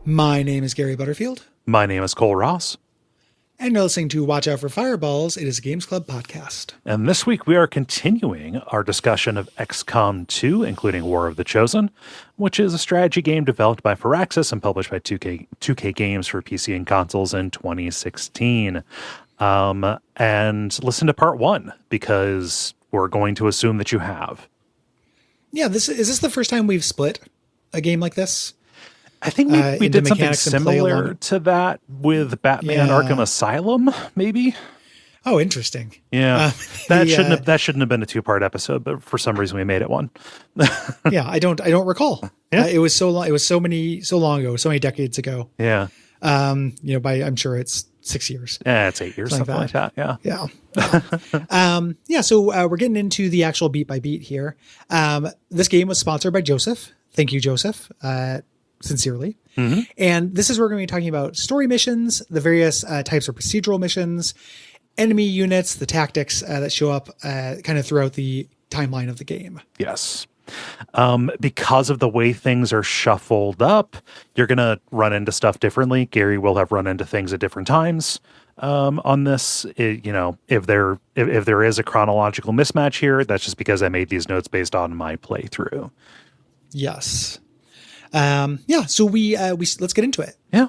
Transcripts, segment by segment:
My name is Gary Butterfield. My name is Cole Ross. And you're listening to Watch Out for Fireballs. It is a Games Club podcast. And this week we are continuing our discussion of XCOM 2, including War of the Chosen, which is a strategy game developed by Firaxis and published by 2K Games for PC and consoles in 2016. And listen to part 1, because we're going to assume that you have. Yeah, is this the first time we've split a game like this? I think we did something similar to that with Batman Arkham Asylum, maybe. Oh, interesting. Yeah, that shouldn't have been a 2-part episode, but for some reason we made it one. Yeah, I don't recall. Yeah. It was so long. It was so long ago, so many decades ago. Yeah. I'm sure it's 6 years. Yeah, it's 8 years, something like that. Yeah. Yeah. So we're getting into the actual beat by beat here. This game was sponsored by Joseph. Thank you, Joseph. Sincerely. Mm-hmm. And this is where we're going to be talking about story missions, the various types of procedural missions, enemy units, the tactics that show up kind of throughout the timeline of the game. Yes. Because of the way things are shuffled up, you're going to run into stuff differently. Gary will have run into things at different times on this. If there is a chronological mismatch here, that's just because I made these notes based on my playthrough. Yes. So we let's get into it. Yeah.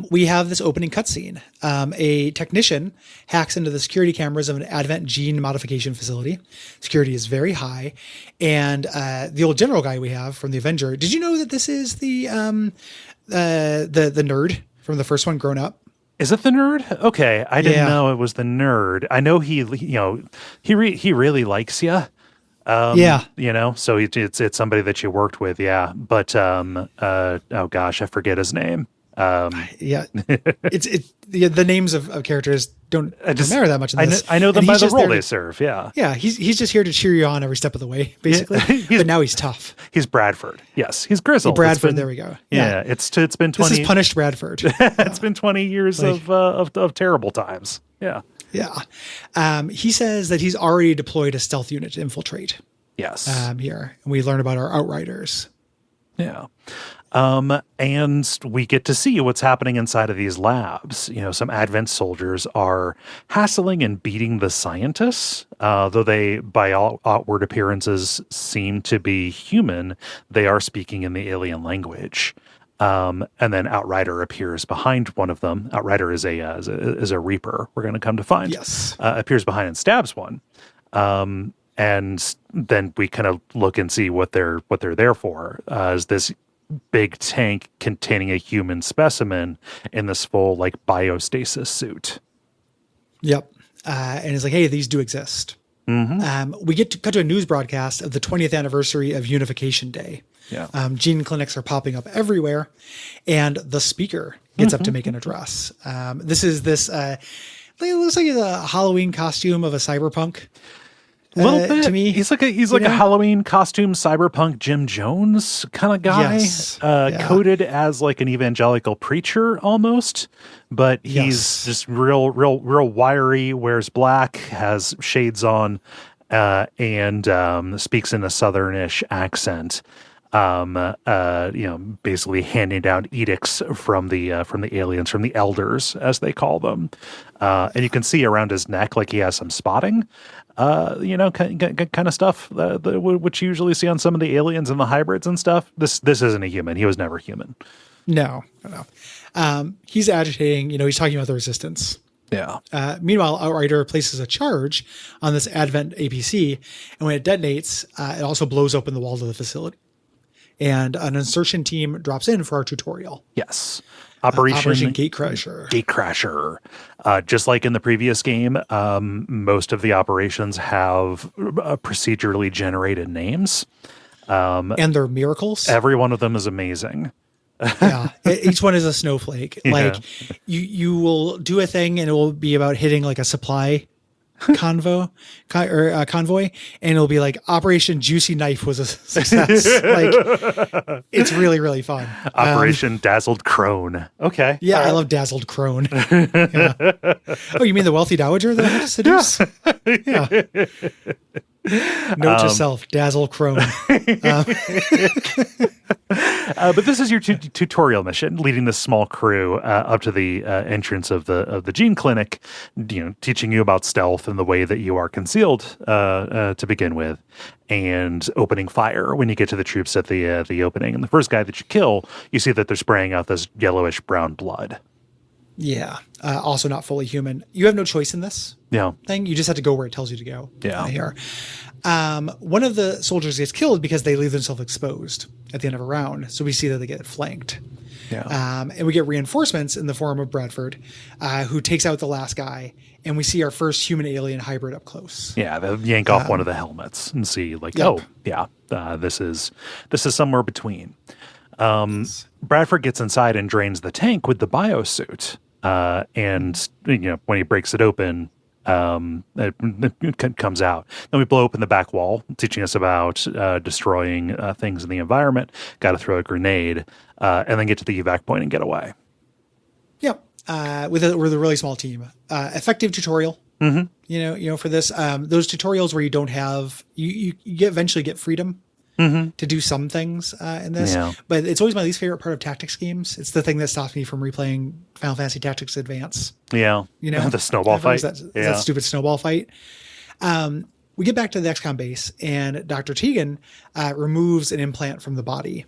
We have this opening cutscene. A technician hacks into the security cameras of an Advent gene modification facility. Security is very high. And the old general guy we have from the Avenger. Did you know that this is the nerd from the first one grown up? Is it the nerd? Okay. I didn't know it was the nerd. I know he really likes you. So it's somebody that you worked with. Yeah. But, oh gosh, I forget his name. The names of characters don't matter that much in this. I know them by the role they serve. Yeah. Yeah. He's just here to cheer you on every step of the way, basically. But now he's tough. He's Bradford. Yes. He's grizzled. Bradford. There we go. Yeah. It's been 20. This is punished Bradford. It's been 20 years of terrible times. Yeah. Yeah. He says that he's already deployed a stealth unit to infiltrate. Yes. Here. And we learn about our Outriders. Yeah. And we get to see what's happening inside of these labs. Some Advent soldiers are hassling and beating the scientists, though they, by all outward appearances, seem to be human. They are speaking in the alien language. And then Outrider appears behind one of them. Outrider is a Reaper. We're going to come to find. Yes. Appears behind and stabs one. And then we kind of look and see what they're there for. Is this big tank containing a human specimen in this full biostasis suit? Yep. And it's like, hey, these do exist. Mm-hmm. We get to cut to a news broadcast of the 20th anniversary of Unification Day. Yeah. Gene clinics are popping up everywhere, and the speaker gets up to make an address. This is it looks like a Halloween costume of a cyberpunk. A little bit to me. He's like a Halloween costume cyberpunk Jim Jones kind of guy. Yes. Coded as like an evangelical preacher almost, but he's just real wiry, wears black, has shades on, and speaks in a southernish accent. basically handing down edicts from the aliens, from the elders, as they call them. And you can see around his neck, like he has some spotting, kind of stuff, which you usually see on some of the aliens and the hybrids and stuff. This isn't a human. He was never human. No. He's agitating, he's talking about the resistance. Yeah. Meanwhile, Outrider places a charge on this Advent APC, and when it detonates, it also blows open the walls of the facility. And an insertion team drops in for our tutorial. Yes. Operation Gatecrasher. Gatecrasher. Just like in the previous game, most of the operations have procedurally generated names. And they're miracles. Every one of them is amazing. Yeah, each one is a snowflake. Yeah. Like you will do a thing and it will be about hitting like a supply convoy, and it'll be like Operation Juicy Knife was a success. Like it's really, really fun. Operation Dazzled Crone. Okay. Yeah, I love Dazzled Crone. Yeah. Oh, you mean the wealthy dowager that I had to seduce? Yeah. Note to self, Dazzle Crone. But this is your tutorial mission, leading this small crew up to the entrance of the gene clinic, teaching you about stealth and the way that you are concealed to begin with, and opening fire when you get to the troops at the opening. And the first guy that you kill, you see that they're spraying out this yellowish brown blood. Yeah. Also not fully human. You have no choice in this thing. You just have to go where it tells you to go. Yeah. Here. One of the soldiers gets killed because they leave themselves exposed at the end of a round. So we see that they get flanked. Yeah. And we get reinforcements in the form of Bradford, who takes out the last guy. And we see our first human alien hybrid up close. Yeah. They yank off one of the helmets and see this is somewhere between. Yes. Bradford gets inside and drains the tank with the biosuit. And when he breaks it open, it comes out. Then we blow open the back wall, teaching us about destroying things in the environment. Got to throw a grenade, and then get to the evac point and get away. Yep. With a really small team. Effective tutorial. Mm-hmm. For this, those tutorials where you don't have you eventually get freedom. Mm-hmm. To do some things in this, but it's always my least favorite part of tactics games. It's the thing that stops me from replaying Final Fantasy Tactics Advance. Yeah, the snowball fight. That stupid snowball fight. We get back to the XCOM base, and Dr. Tegan removes an implant from the body,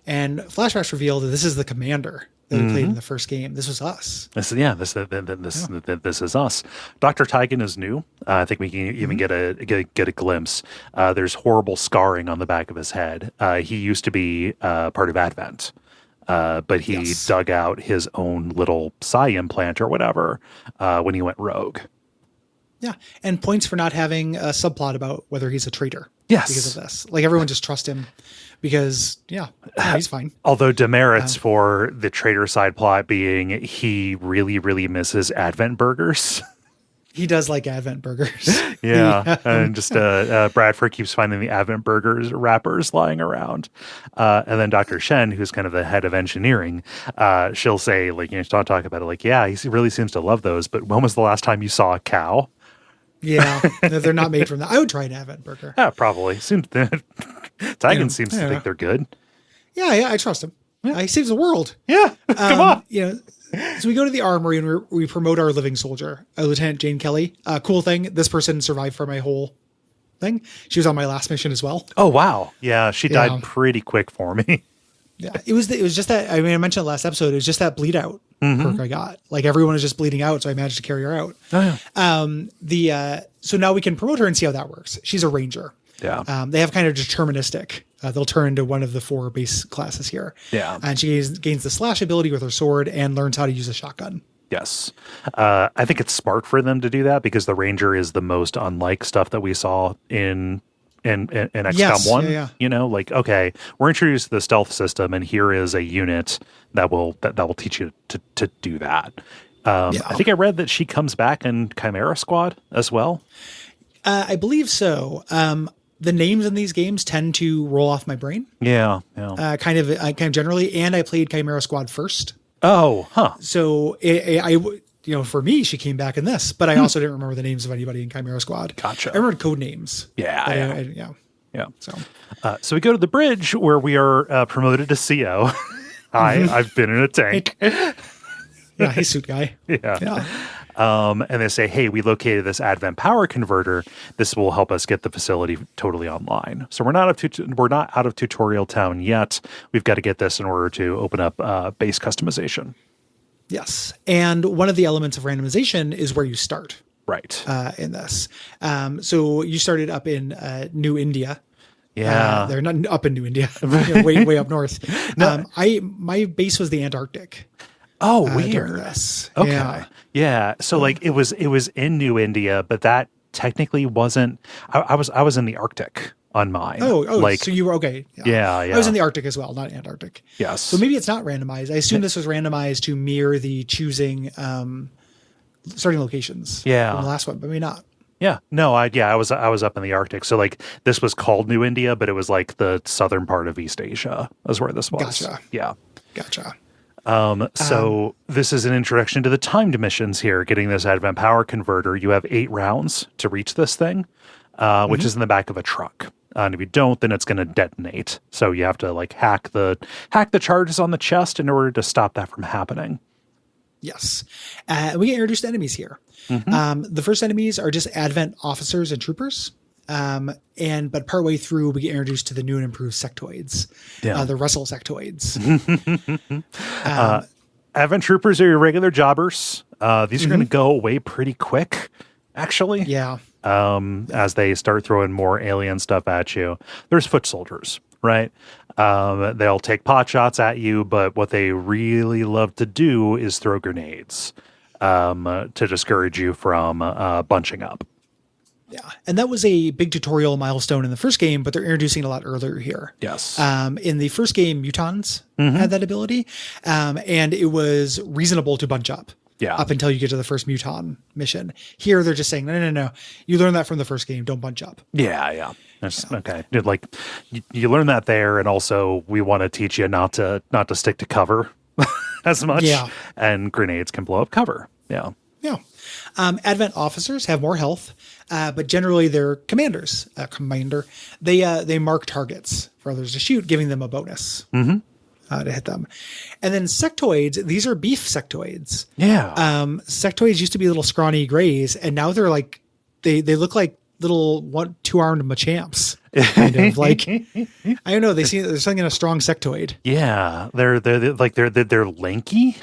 and flashbacks reveal that this is the commander that we played in the first game. This was us. This is us. Dr. Tegan is new. I think we can even get a glimpse. There's horrible scarring on the back of his head. He used to be part of Advent, but he dug out his own little psi implant or whatever when he went rogue. Yeah, and points for not having a subplot about whether he's a traitor. Yes, because of this. Like everyone just trusts him because he's fine. Although demerits for the traitor side plot being he really, really misses Advent burgers. He does like Advent burgers. Yeah. And just Bradford keeps finding the Advent burgers wrappers lying around. And then Dr. Shen, who's kind of the head of engineering, she'll say, talk about it, like, yeah, he really seems to love those, but when was the last time you saw a cow? Yeah, they're not made from that. I would try an Advent burger. Yeah, probably. Tigan seems to think they're good. Yeah, I trust him. Yeah. He saves the world. Yeah, come on. So we go to the armory and we promote our living soldier, Lieutenant Jane Kelly. Cool thing, this person survived for my whole thing. She was on my last mission as well. Oh, wow. Yeah, she died pretty quick for me. Yeah, it was just that, I mentioned last episode, it was just that bleed out perk I got. Like everyone was just bleeding out, so I managed to carry her out. Oh, yeah. So now we can promote her and see how that works. She's a ranger. Yeah. They have kind of deterministic. They'll turn into one of the 4 base classes here. Yeah. And she gains the slash ability with her sword and learns how to use a shotgun. Yes. I think it's smart for them to do that because the ranger is the most unlike stuff that we saw in XCOM 1. Yeah. Okay, we're introduced to the stealth system and here is a unit that will teach you to do that. I think I read that she comes back in Chimera Squad as well. I believe so. The names in these games tend to roll off my brain. Yeah. Kind of generally, and I played Chimera Squad first. Oh, huh. So for me, she came back in this, but I also didn't remember the names of anybody in Chimera Squad. Gotcha. I remembered code names. Yeah. Yeah. So So we go to the bridge where we are promoted to CO. Hi, I've been in a tank. yeah, hey, suit guy. Yeah. And they say, hey, we located this Advent power converter. This will help us get the facility totally online. So we're not out of tutorial town yet. We've got to get this in order to open up base customization. Yes. And one of the elements of randomization is where you start. Right. In this. So you started up in New India. Yeah. They're not up in New India, way up north. No. My base was the Antarctic. Oh, weird. During this. Okay. Yeah. So like it was in New India, but that technically wasn't. I was in the Arctic on mine. Oh, like, so you were okay. Yeah. I was in the Arctic as well, not Antarctic. Yes. So maybe it's not randomized. I assume this was randomized to mirror the choosing starting locations. Yeah. From the last one, but maybe not. Yeah. No, I was up in the Arctic. So like this was called New India, but it was like the southern part of East Asia is where this was. Gotcha. Yeah. Gotcha. So this is an introduction to the timed missions here, getting this Advent power converter. You have 8 rounds to reach this thing, which is in the back of a truck. And if you don't, then it's going to detonate. So you have to like hack the charges on the chest in order to stop that from happening. Yes. We get introduced to enemies here. The first enemies are just Advent officers and troopers. But partway through, we get introduced to the new and improved sectoids, the Russell sectoids. Advent troopers are your regular jobbers. These are going to go away pretty quick, actually. Yeah. As they start throwing more alien stuff at you. There's foot soldiers, right? They'll take pot shots at you, but what they really love to do is throw grenades to discourage you from bunching up. Yeah. And that was a big tutorial milestone in the first game, but they're introducing it a lot earlier here. Yes. In the first game, mutons had that ability, and it was reasonable to bunch up. Yeah. Up until you get to the first muton mission. Here, they're just saying, no. You learned that from the first game. Don't bunch up. Yeah. Okay. Like you learn that there, and also we want to teach you not to stick to cover as much. Yeah. And grenades can blow up cover. Yeah. Yeah. Advent officers have more health, but generally they're commanders. Commander. They mark targets for others to shoot, giving them a bonus. To hit them. And then sectoids, these are beef sectoids. Yeah. Sectoids used to be little scrawny grays, and now they're like, they look like little 2-armed Machamps. Kind of like, I don't know. There's something in a strong sectoid. Yeah. They're lanky.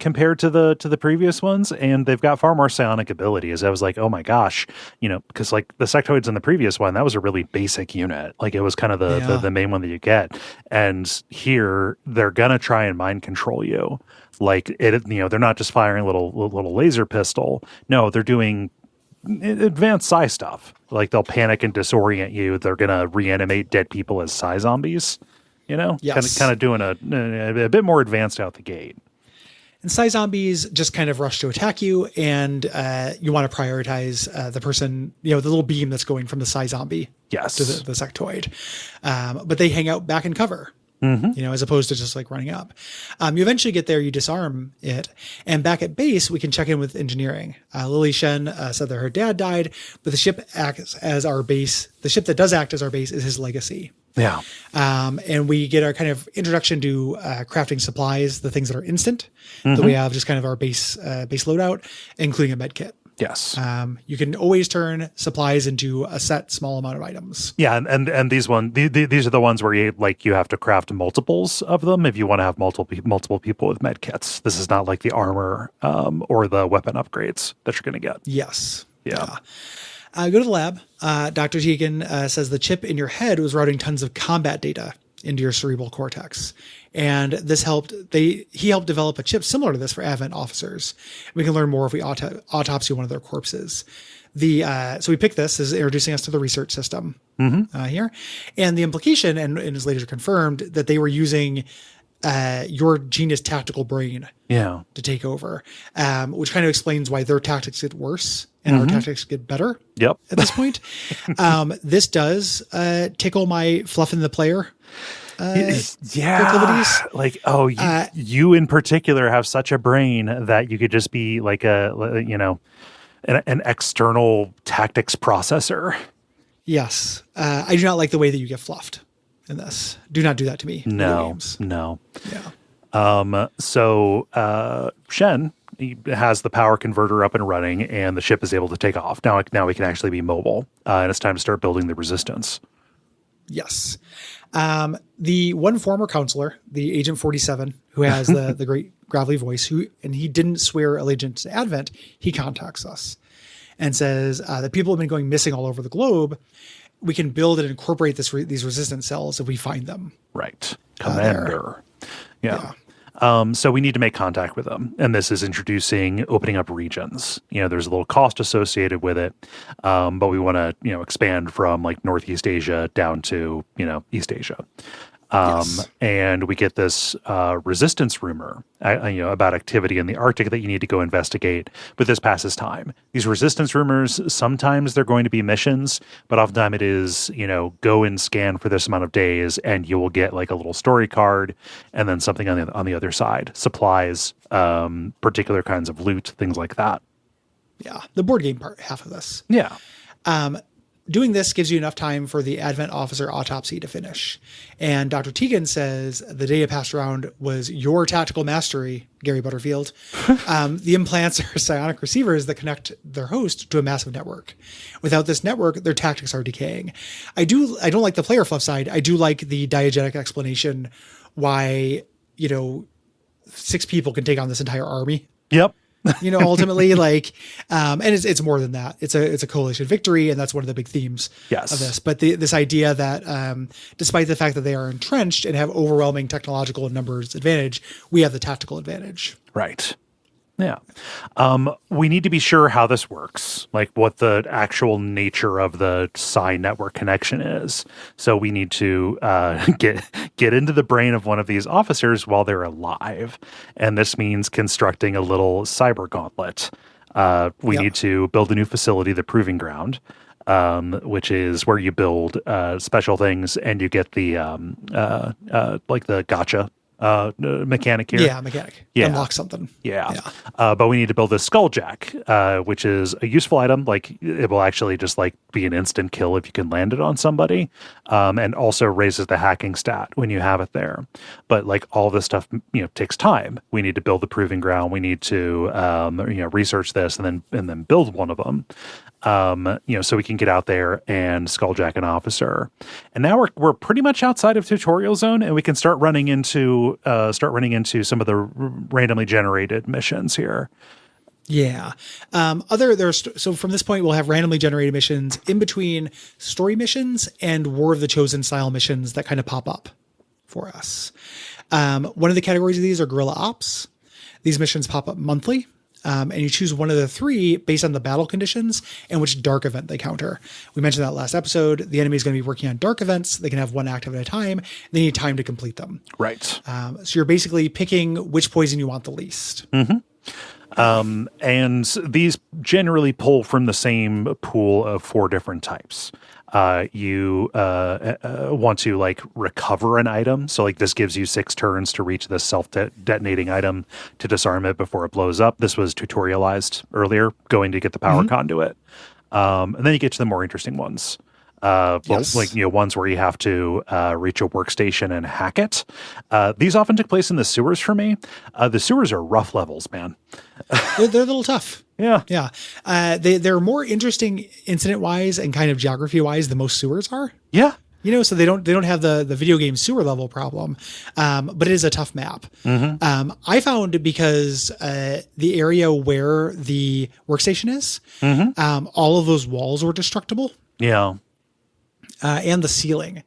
Compared to the previous ones, and they've got far more psionic abilities. I was like, oh my gosh, because like the sectoids in the previous one, that was a really basic unit. Like it was kind of the main one that you get. And here they're gonna try and mind control you. Like they're not just firing a little laser pistol. No, they're doing advanced psi stuff. Like they'll panic and disorient you. They're gonna reanimate dead people as psi zombies. Yes. Kind of doing a bit more advanced out the gate. And psi zombies just kind of rush to attack you, and you want to prioritize the person, the little beam that's going from the psi zombie to the sectoid. But they hang out back in cover, as opposed to just like running up. You eventually get there, you disarm it, and back at base, we can check in with engineering. Lily Shen said that her dad died, but the ship acts as our base. The ship that does act as our base is his legacy. Yeah. And we get our kind of introduction to crafting supplies, the things that are instant, that we have just kind of our base loadout, including a med kit. Yes. You can always turn supplies into a set small amount of items. Yeah. And these are the ones where you have to craft multiples of them if you want to have multiple people with med kits. This is not like the armor or the weapon upgrades that you're going to get. Yes. Yeah. Go to the lab. Dr. Tegan says the chip in your head was routing tons of combat data into your cerebral cortex. And this he helped develop a chip similar to this for Advent officers. We can learn more if we autopsy one of their corpses. So we picked this as introducing us to the research system here. And the implication, and is later confirmed, that they were using your genius tactical brain to take over, which kind of explains why their tactics get worse and our tactics get better at this point. This does tickle my fluffing the player proclivities. Like, you in particular have such a brain that you could just be like an external tactics processor. Yes. I do not like the way that you get fluffed in this. Do not do that to me. No. Yeah. So Shen he has the power converter up and running, and the ship is able to take off. Now we can actually be mobile, and it's time to start building the resistance. Yes. The one former counselor, the Agent 47, who has the great gravelly voice, and he didn't swear allegiance to Advent, he contacts us and says that people have been going missing all over the globe. We can build and incorporate these resistance cells if we find them. Right. Commander. Yeah. Yeah. So we need to make contact with them. And this is opening up regions. There's a little cost associated with it. But we want to, expand from like Northeast Asia down to, East Asia. Yes. And we get this resistance rumor, about activity in the Arctic that you need to go investigate. But this passes time. These resistance rumors, sometimes they're going to be missions, but oftentimes it is, go and scan for this amount of days, and you will get like a little story card, and then something on the other side, supplies, particular kinds of loot, things like that. Yeah, the board game part, half of this. Yeah. Doing this gives you enough time for the Advent officer autopsy to finish. And Dr. Tegan says the data passed around was your tactical mastery, Gary Butterfield. The implants are psionic receivers that connect their host to a massive network. Without this network, their tactics are decaying. I don't like the player fluff side. I do like the diegetic explanation why, 6 people can take on this entire army. Yep. Ultimately, and it's more than that. It's a coalition victory, and that's one of the big themes of this. But this idea that despite the fact that they are entrenched and have overwhelming technological and numbers advantage, we have the tactical advantage. Right. Yeah. We need to be sure how this works, like what the actual nature of the psi network connection is. So we need to get into the brain of one of these officers while they're alive. And this means constructing a little cyber gauntlet. We need to build a new facility, the Proving Ground, which is where you build special things, and you get the like the gotcha mechanic here. Yeah, mechanic. Yeah. Unlock something. Yeah. But we need to build this skulljack, which is a useful item. Like it will actually just like be an instant kill if you can land it on somebody, and also raises the hacking stat when you have it there. But like all this stuff, takes time. We need to build the Proving Ground. We need to, research this and then build one of them. So we can get out there and skulljack an officer. And now we're pretty much outside of tutorial zone, and we can start running into some of the randomly generated missions here. Yeah. So from this point, we'll have randomly generated missions in between story missions and War of the Chosen style missions that kind of pop up for us. One of the categories of these are guerrilla ops. These missions pop up monthly. And you choose one of the 3 based on the battle conditions and which dark event they counter. We mentioned that last episode. The enemy is going to be working on dark events. They can have one active at a time. They need time to complete them. Right. So you're basically picking which poison you want the least. Mm-hmm. And these generally pull from the same pool of 4 different types. You want to like recover an item. So like this gives you 6 turns to reach this self-detonating item to disarm it before it blows up. This was tutorialized earlier, going to get the power conduit. And then you get to the more interesting ones. Ones where you have to reach a workstation and hack it. These often took place in the sewers for me. The sewers are rough levels, man. They're a little tough. Yeah. Yeah. They're more interesting incident wise and kind of geography wise than most sewers are. Yeah. So they don't have the video game sewer level problem. But it is a tough map. Mm-hmm. I found because the area where the workstation is, all of those walls were destructible. Yeah. And the ceiling.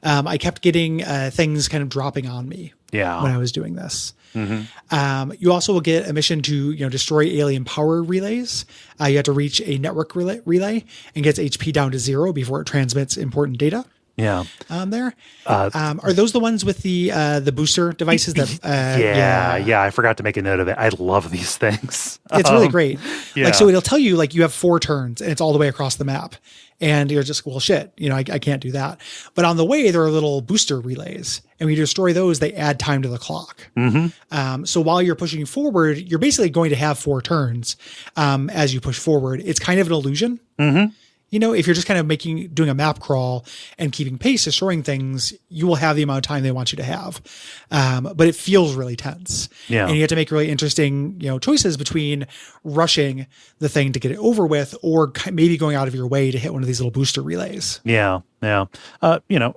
I kept getting things kind of dropping on me when I was doing this. Mm-hmm. You also will get a mission to destroy alien power relays. You have to reach a network relay and gets HP down to 0 before it transmits important data. Yeah. There. Are those the ones with the booster devices that? Yeah. I forgot to make a note of it. I love these things. It's really great. Yeah. So it'll tell you you have 4 turns and it's all the way across the map. And you're just, well, shit, I can't do that. But on the way, there are little booster relays. And when you destroy those, they add time to the clock. Mm-hmm. So while you're pushing forward, you're basically going to have 4 turns as you push forward. It's kind of an illusion. Mm-hmm. if you're just kind of doing a map crawl and keeping pace, destroying things, you will have the amount of time they want you to have. But it feels really tense. Yeah. And you have to make really interesting, choices between rushing the thing to get it over with, or maybe going out of your way to hit one of these little booster relays. Yeah. Yeah.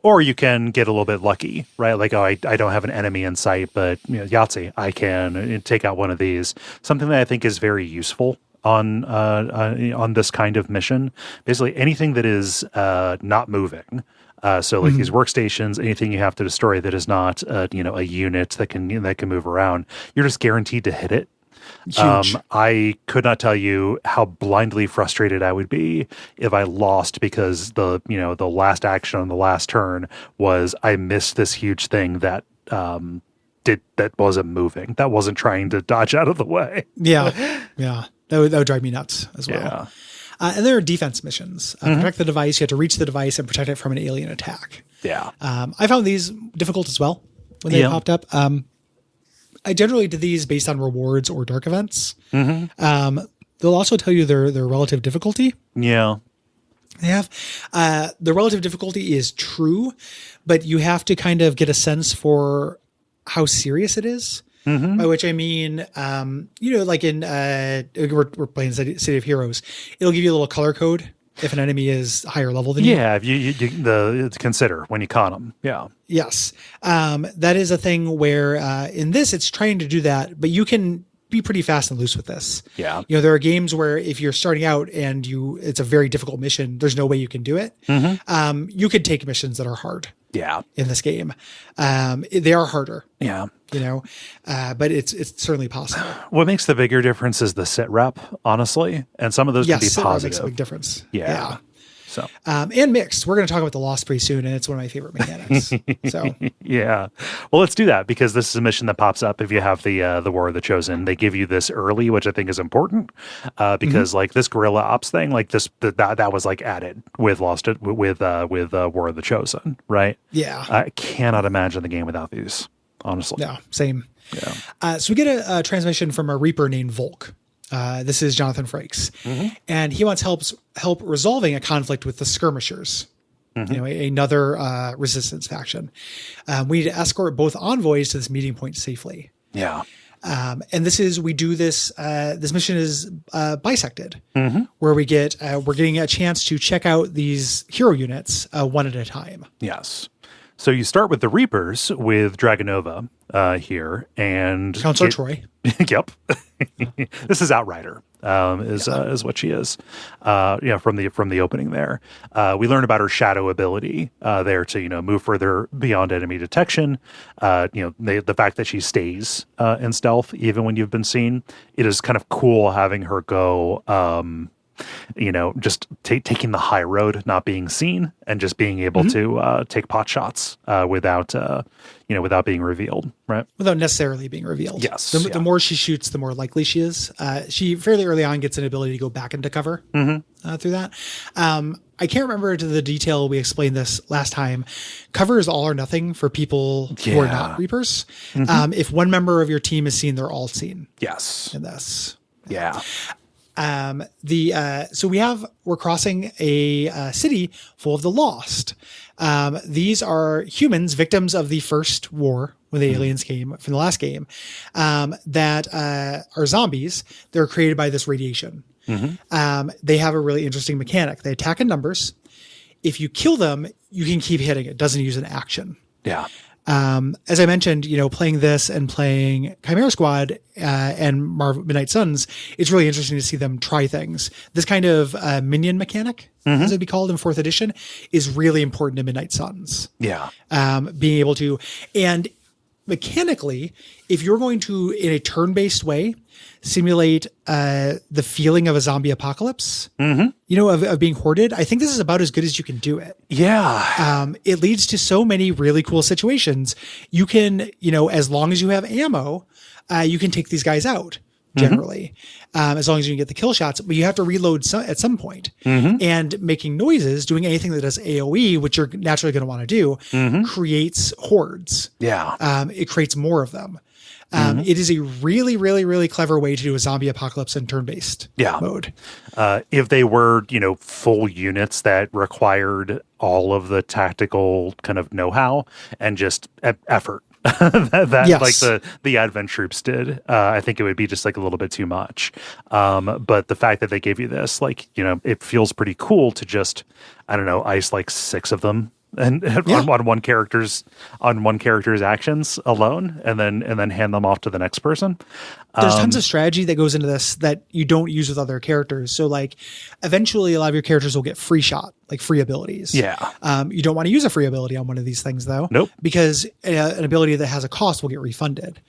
Or you can get a little bit lucky, right? Like, I don't have an enemy in sight, but Yahtzee, I can take out one of these. Something that I think is very useful on this kind of mission. Basically anything that is not moving. So like these workstations, anything you have to destroy that is not a unit that can move around, you're just guaranteed to hit it. Huge. I could not tell you how blindly frustrated I would be if I lost because the last action on the last turn was I missed this huge thing that wasn't moving, that wasn't trying to dodge out of the way. Yeah. That would drive me nuts as well. Yeah. And there are defense missions. Protect the device. You have to reach the device and protect it from an alien attack. Yeah. I found these difficult as well when they popped up. I generally did these based on rewards or dark events. They'll also tell you their relative difficulty. Yeah. They have the relative difficulty is true, but you have to kind of get a sense for how serious it is. By which I mean, like in we're playing City of Heroes, it'll give you a little color code if an enemy is higher level than you. Yeah, if you consider when you con them. Yeah. Yes, that is a thing where in this it's trying to do that, but you can be pretty fast and loose with this. Yeah. There are games where if you're starting out and it's a very difficult mission, there's no way you can do it. You could take missions that are hard. Yeah. In this game, they are harder. Yeah. But it's certainly possible. What makes the bigger difference is the sit rep, honestly, and some of those can be sit rep positive. makes a big difference. Yeah. So, and mixed. We're going to talk about the Lost pretty soon, and it's one of my favorite mechanics. So, yeah. Well, let's do that because this is a mission that pops up if you have the War of the Chosen. They give you this early, which I think is important because like this guerrilla ops thing, like that was like added with War of the Chosen, right? Yeah. I cannot imagine the game without these. Honestly. Yeah, same. Yeah. So we get a transmission from a Reaper named Volk. This is Jonathan Frakes, and he wants help resolving a conflict with the Skirmishers, another resistance faction. We need to escort both envoys to this meeting point safely. Yeah. And we do this. This mission is bisected, where we're getting a chance to check out these hero units one at a time. Yes. So you start with the Reapers with Dragonova here, and Counselor Troy. Yep, this is Outrider, is what she is. From the opening there, we learn about her shadow ability there to move further beyond enemy detection. The fact that she stays in stealth even when you've been seen. It is kind of cool having her go. Just taking the high road, not being seen, and just being able to take pot shots without being revealed, right? Without necessarily being revealed. Yes. The more she shoots, the more likely she is. She fairly early on gets an ability to go back into cover through that. I can't remember to the detail we explained this last time. Cover is all or nothing for people who are not Reapers. If one member of your team is seen, they're all seen. Yes. In this. Yeah. We're crossing a city full of the lost. These are humans, victims of the first war when the aliens came from the last game, that are zombies. They're created by this radiation. They have a really interesting mechanic. They attack in numbers. If you kill them, you can keep hitting. It doesn't use an action. Yeah. As I mentioned, playing this and playing Chimera Squad and Marvel Midnight Suns, it's really interesting to see them try things. This kind of minion mechanic, as it'd be called in 4th edition, is really important in Midnight Suns. Yeah. Being able to, and mechanically, if you're going to, in a turn-based way, simulate the feeling of a zombie apocalypse, of being hoarded, I think this is about as good as you can do it. Yeah. It leads to so many really cool situations. You can, as long as you have ammo, you can take these guys out generally, as long as you can get the kill shots, but you have to reload at some point. And making noises, doing anything that does AoE, which you're naturally going to want to do, creates hordes. Yeah. It creates more of them. It is a really, really, really clever way to do a zombie apocalypse in turn-based mode. If they were, full units that required all of the tactical kind of know-how and just effort, like the Advent troops did, I think it would be just like a little bit too much. But the fact that they gave you this, it feels pretty cool to just, I don't know, ice like 6 of them and on one character's actions alone, and then hand them off to the next person. There's tons of strategy that goes into this that you don't use with other characters. So eventually a lot of your characters will get free shot, like free abilities. Yeah. You don't want to use a free ability on one of these things though. Nope. Because an ability that has a cost will get refunded.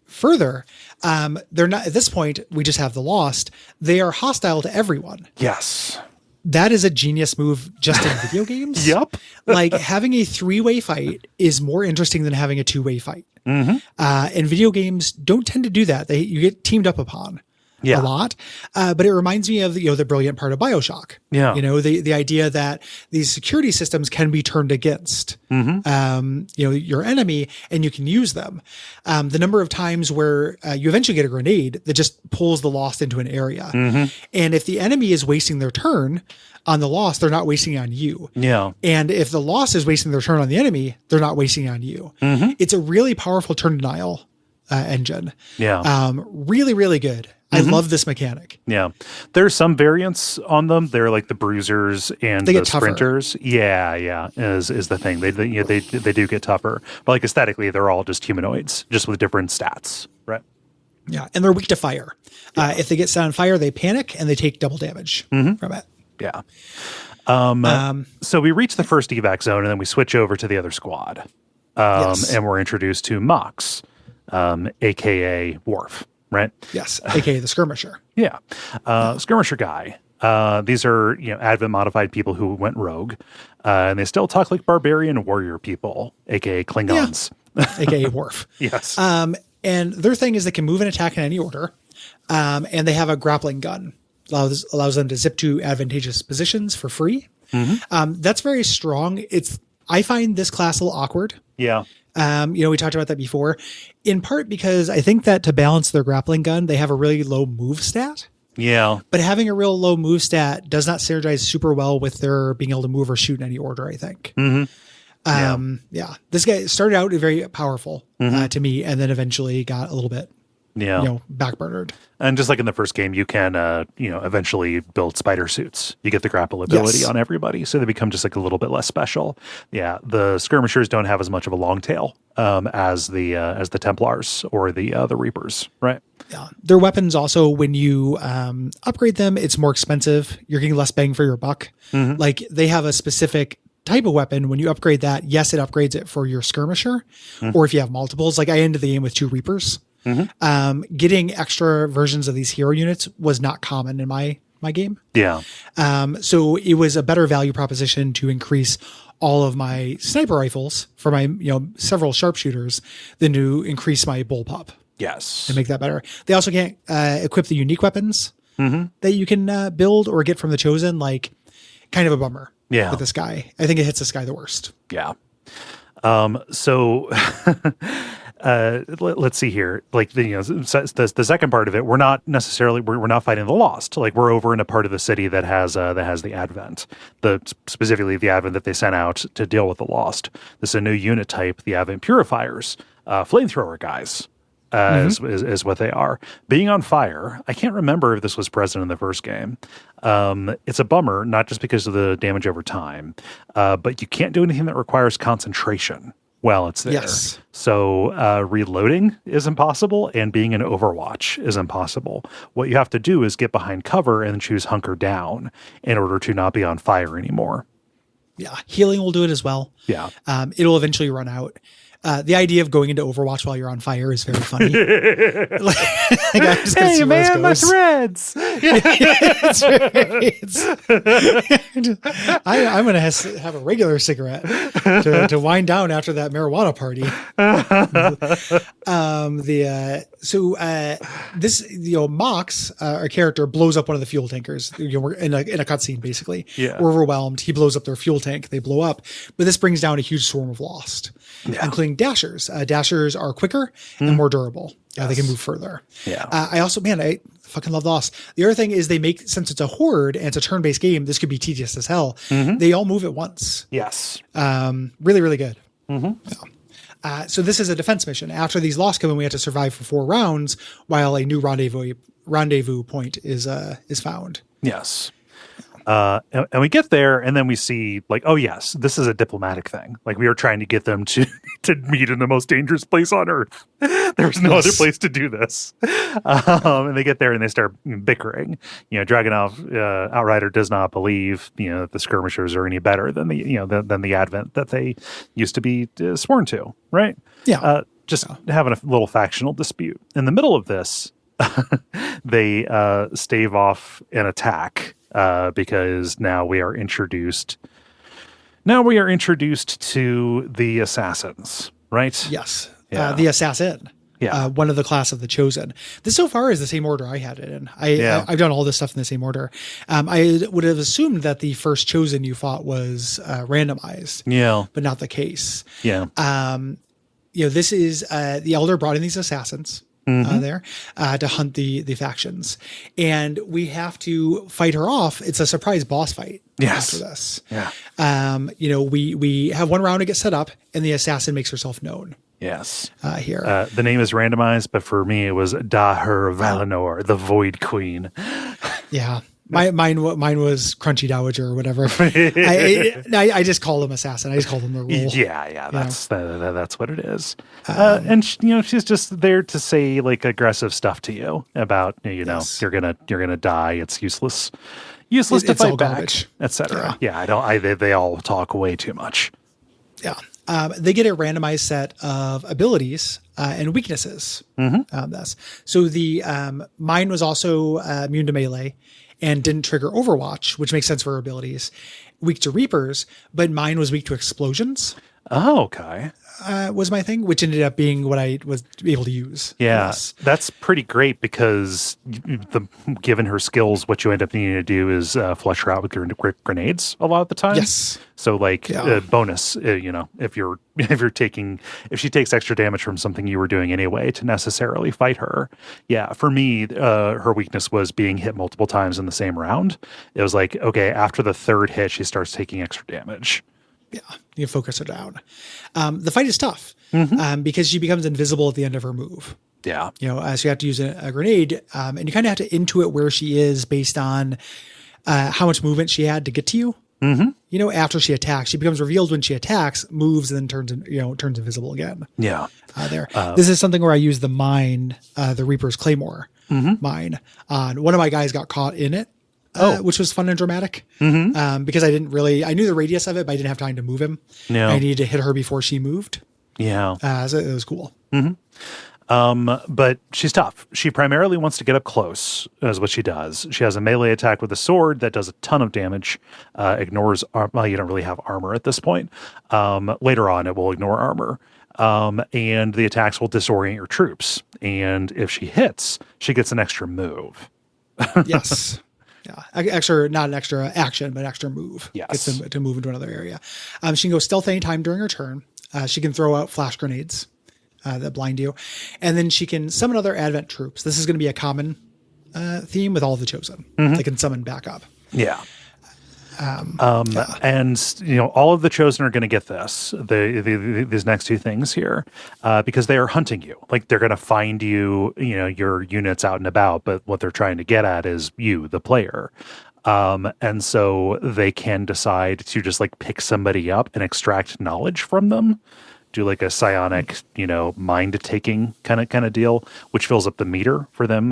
Further, they're not, at this point, we just have the Lost. They are hostile to everyone. Yes. That is a genius move just in video games. Yep. Having a 3-way fight is more interesting than having a 2-way fight. And video games don't tend to do that. You get teamed up upon a lot. But it reminds me of the brilliant part of BioShock. Yeah. The idea that these security systems can be turned against, your enemy, and you can use them. The number of times where you eventually get a grenade that just pulls the Lost into an area. And if the enemy is wasting their turn on the Lost, they're not wasting on you. Yeah. And if the Lost is wasting their turn on the enemy, they're not wasting on you. It's a really powerful turn denial engine. Yeah. Really, really good. I love this mechanic. Yeah. There's some variants on them. They're like the bruisers and the sprinters. Yeah. Is the thing. They do get tougher. But aesthetically, they're all just humanoids, just with different stats. Right. Yeah. And they're weak to fire. If they get set on fire, they panic and they take double damage from it. Yeah. So we reach the first evac zone and then we switch over to the other squad. And we're introduced to Mox, aka Worf. Right. Yes. AKA the skirmisher. Yeah. Skirmisher guy. These are, Advent modified people who went rogue, and they still talk like barbarian warrior people, AKA Klingons. AKA Worf. Yes. And their thing is they can move and attack in any order. And they have a grappling gun. Allows them to zip to advantageous positions for free. That's very strong. I find this class a little awkward. Yeah. We talked about that before, in part because I think that to balance their grappling gun, they have a really low move stat. Yeah. But having a real low move stat does not synergize super well with their being able to move or shoot in any order, I think. This guy started out very powerful to me, and then eventually got a little bit backburnered. And just like in the first game, you can, eventually build spider suits. You get the grapple ability on everybody, so they become just like a little bit less special. Yeah, the skirmishers don't have as much of a long tail as the Templars or the Reapers, right? Yeah, their weapons also, when you upgrade them, it's more expensive. You're getting less bang for your buck. They have a specific type of weapon. When you upgrade that, yes, it upgrades it for your skirmisher, or if you have multiples. I ended the game with 2 Reapers. Getting extra versions of these hero units was not common in my game. Yeah. So it was a better value proposition to increase all of my sniper rifles for my, several sharpshooters than to increase my bullpup. Yes. And make that better. They also can't equip the unique weapons that you can build or get from the Chosen. Kind of a bummer. Yeah. With this guy. I think it hits this guy the worst. Yeah. So let's see here. The second part of it, we're not fighting the Lost. We're over in a part of the city that has the Advent, specifically the Advent that they sent out to deal with the Lost. This is a new unit type, the Advent Purifiers, flamethrower guys. Is what they are. Being on fire, I can't remember if this was present in the first game. It's a bummer, not just because of the damage over time, but you can't do anything that requires concentration while it's there. Yes. So reloading is impossible, and being in Overwatch is impossible. What you have to do is get behind cover and choose hunker down in order to not be on fire anymore. Yeah, healing will do it as well. Yeah. It'll eventually run out. The idea of going into Overwatch while you're on fire is very funny. Hey man, my threads. I'm going to have a regular cigarette to wind down after that marijuana party. Mox, our character, blows up one of the fuel tankers. We're in a cutscene, basically. Yeah. We're overwhelmed. He blows up their fuel tank. They blow up. But this brings down a huge swarm of Lost, including Dashers. Dashers are quicker and more durable. They can move further. Yeah. I fucking love Lost. The other thing is since it's a horde and it's a turn-based game, this could be tedious as hell. They all move at once. Yes. Really, really good. So this is a defense mission. After these Lost come in, we have to survive for 4 rounds while a new rendezvous point is found. Yes. And we get there, and then we see, like, oh yes, this is a diplomatic thing. Like, we are trying to get them to meet in the most dangerous place on Earth. There's no other place to do this. And they get there and they start bickering. Dragunov Outrider does not believe that the skirmishers are any better than the Advent that they used to be sworn to. Right? Yeah. Just having a little factional dispute. In the middle of this, they stave off an attack. Because now we are introduced to the assassins, right? Yes. Yeah. The assassin. Yeah. One of the class of the chosen. This so far is the same order I had it in. I've done all this stuff in the same order. I would have assumed that the first chosen you fought was randomized. Yeah. But not the case. Yeah. This is the Elder brought in these assassins. There to hunt the factions, and we have to fight her off. It's a surprise boss fight. Yes. After this, we have one round to get set up, and the assassin makes herself known. Yes. Here, the name is randomized, but for me, it was Daher Valinor, the Void Queen. Yeah. Mine was Crunchy Dowager or whatever. I just call them assassin. I just call them the role. Yeah. That's what it is. And she's just there to say like aggressive stuff to you about yes. you're gonna die. It's useless to fight back, etc. Yeah, they all talk way too much. Yeah. They get a randomized set of abilities and weaknesses. This. So the mine was also immune to melee and didn't trigger Overwatch, which makes sense for her abilities. Weak to Reapers, but mine was weak to explosions. Oh, okay. Was my thing, which ended up being what I was able to use. Yeah, yes. That's pretty great because given her skills, what you end up needing to do is flush her out with grenades a lot of the time. Yes. So bonus, if she takes extra damage from something you were doing anyway to necessarily fight her. Yeah, for me, her weakness was being hit multiple times in the same round. It was like, okay, after the third hit, she starts taking extra damage. Yeah, you focus her down. The fight is tough because she becomes invisible at the end of her move. Yeah. So you have to use a grenade, and you kind of have to intuit where she is based on how much movement she had to get to you. After she attacks, she becomes revealed when she attacks, moves, and then turns invisible again. Yeah. This is something where I use the mine, the Reaper's Claymore mine. One of my guys got caught in it. Which was fun and dramatic because I knew the radius of it, but I didn't have time to move him. No. I needed to hit her before she moved. Yeah. So it was cool. But she's tough. She primarily wants to get up close, is what she does. She has a melee attack with a sword that does a ton of damage, ignores, you don't really have armor at this point. Later on, it will ignore armor. And the attacks will disorient your troops. And if she hits, she gets an extra move. Yes. Yeah, not an extra action, but extra move. Yes. Gets them to move into another area. She can go stealth anytime during her turn. She can throw out flash grenades that blind you. And then she can summon other Advent troops. This is going to be a common theme with all the Chosen. They can summon backup. Yeah. And all of the Chosen are going to get this, these next two things here, because they are hunting you. Like they're going to find you, your units out and about, but what they're trying to get at is you, the player. And so they can decide to just like pick somebody up and extract knowledge from them, do like a psionic, mind taking kind of deal, which fills up the meter for them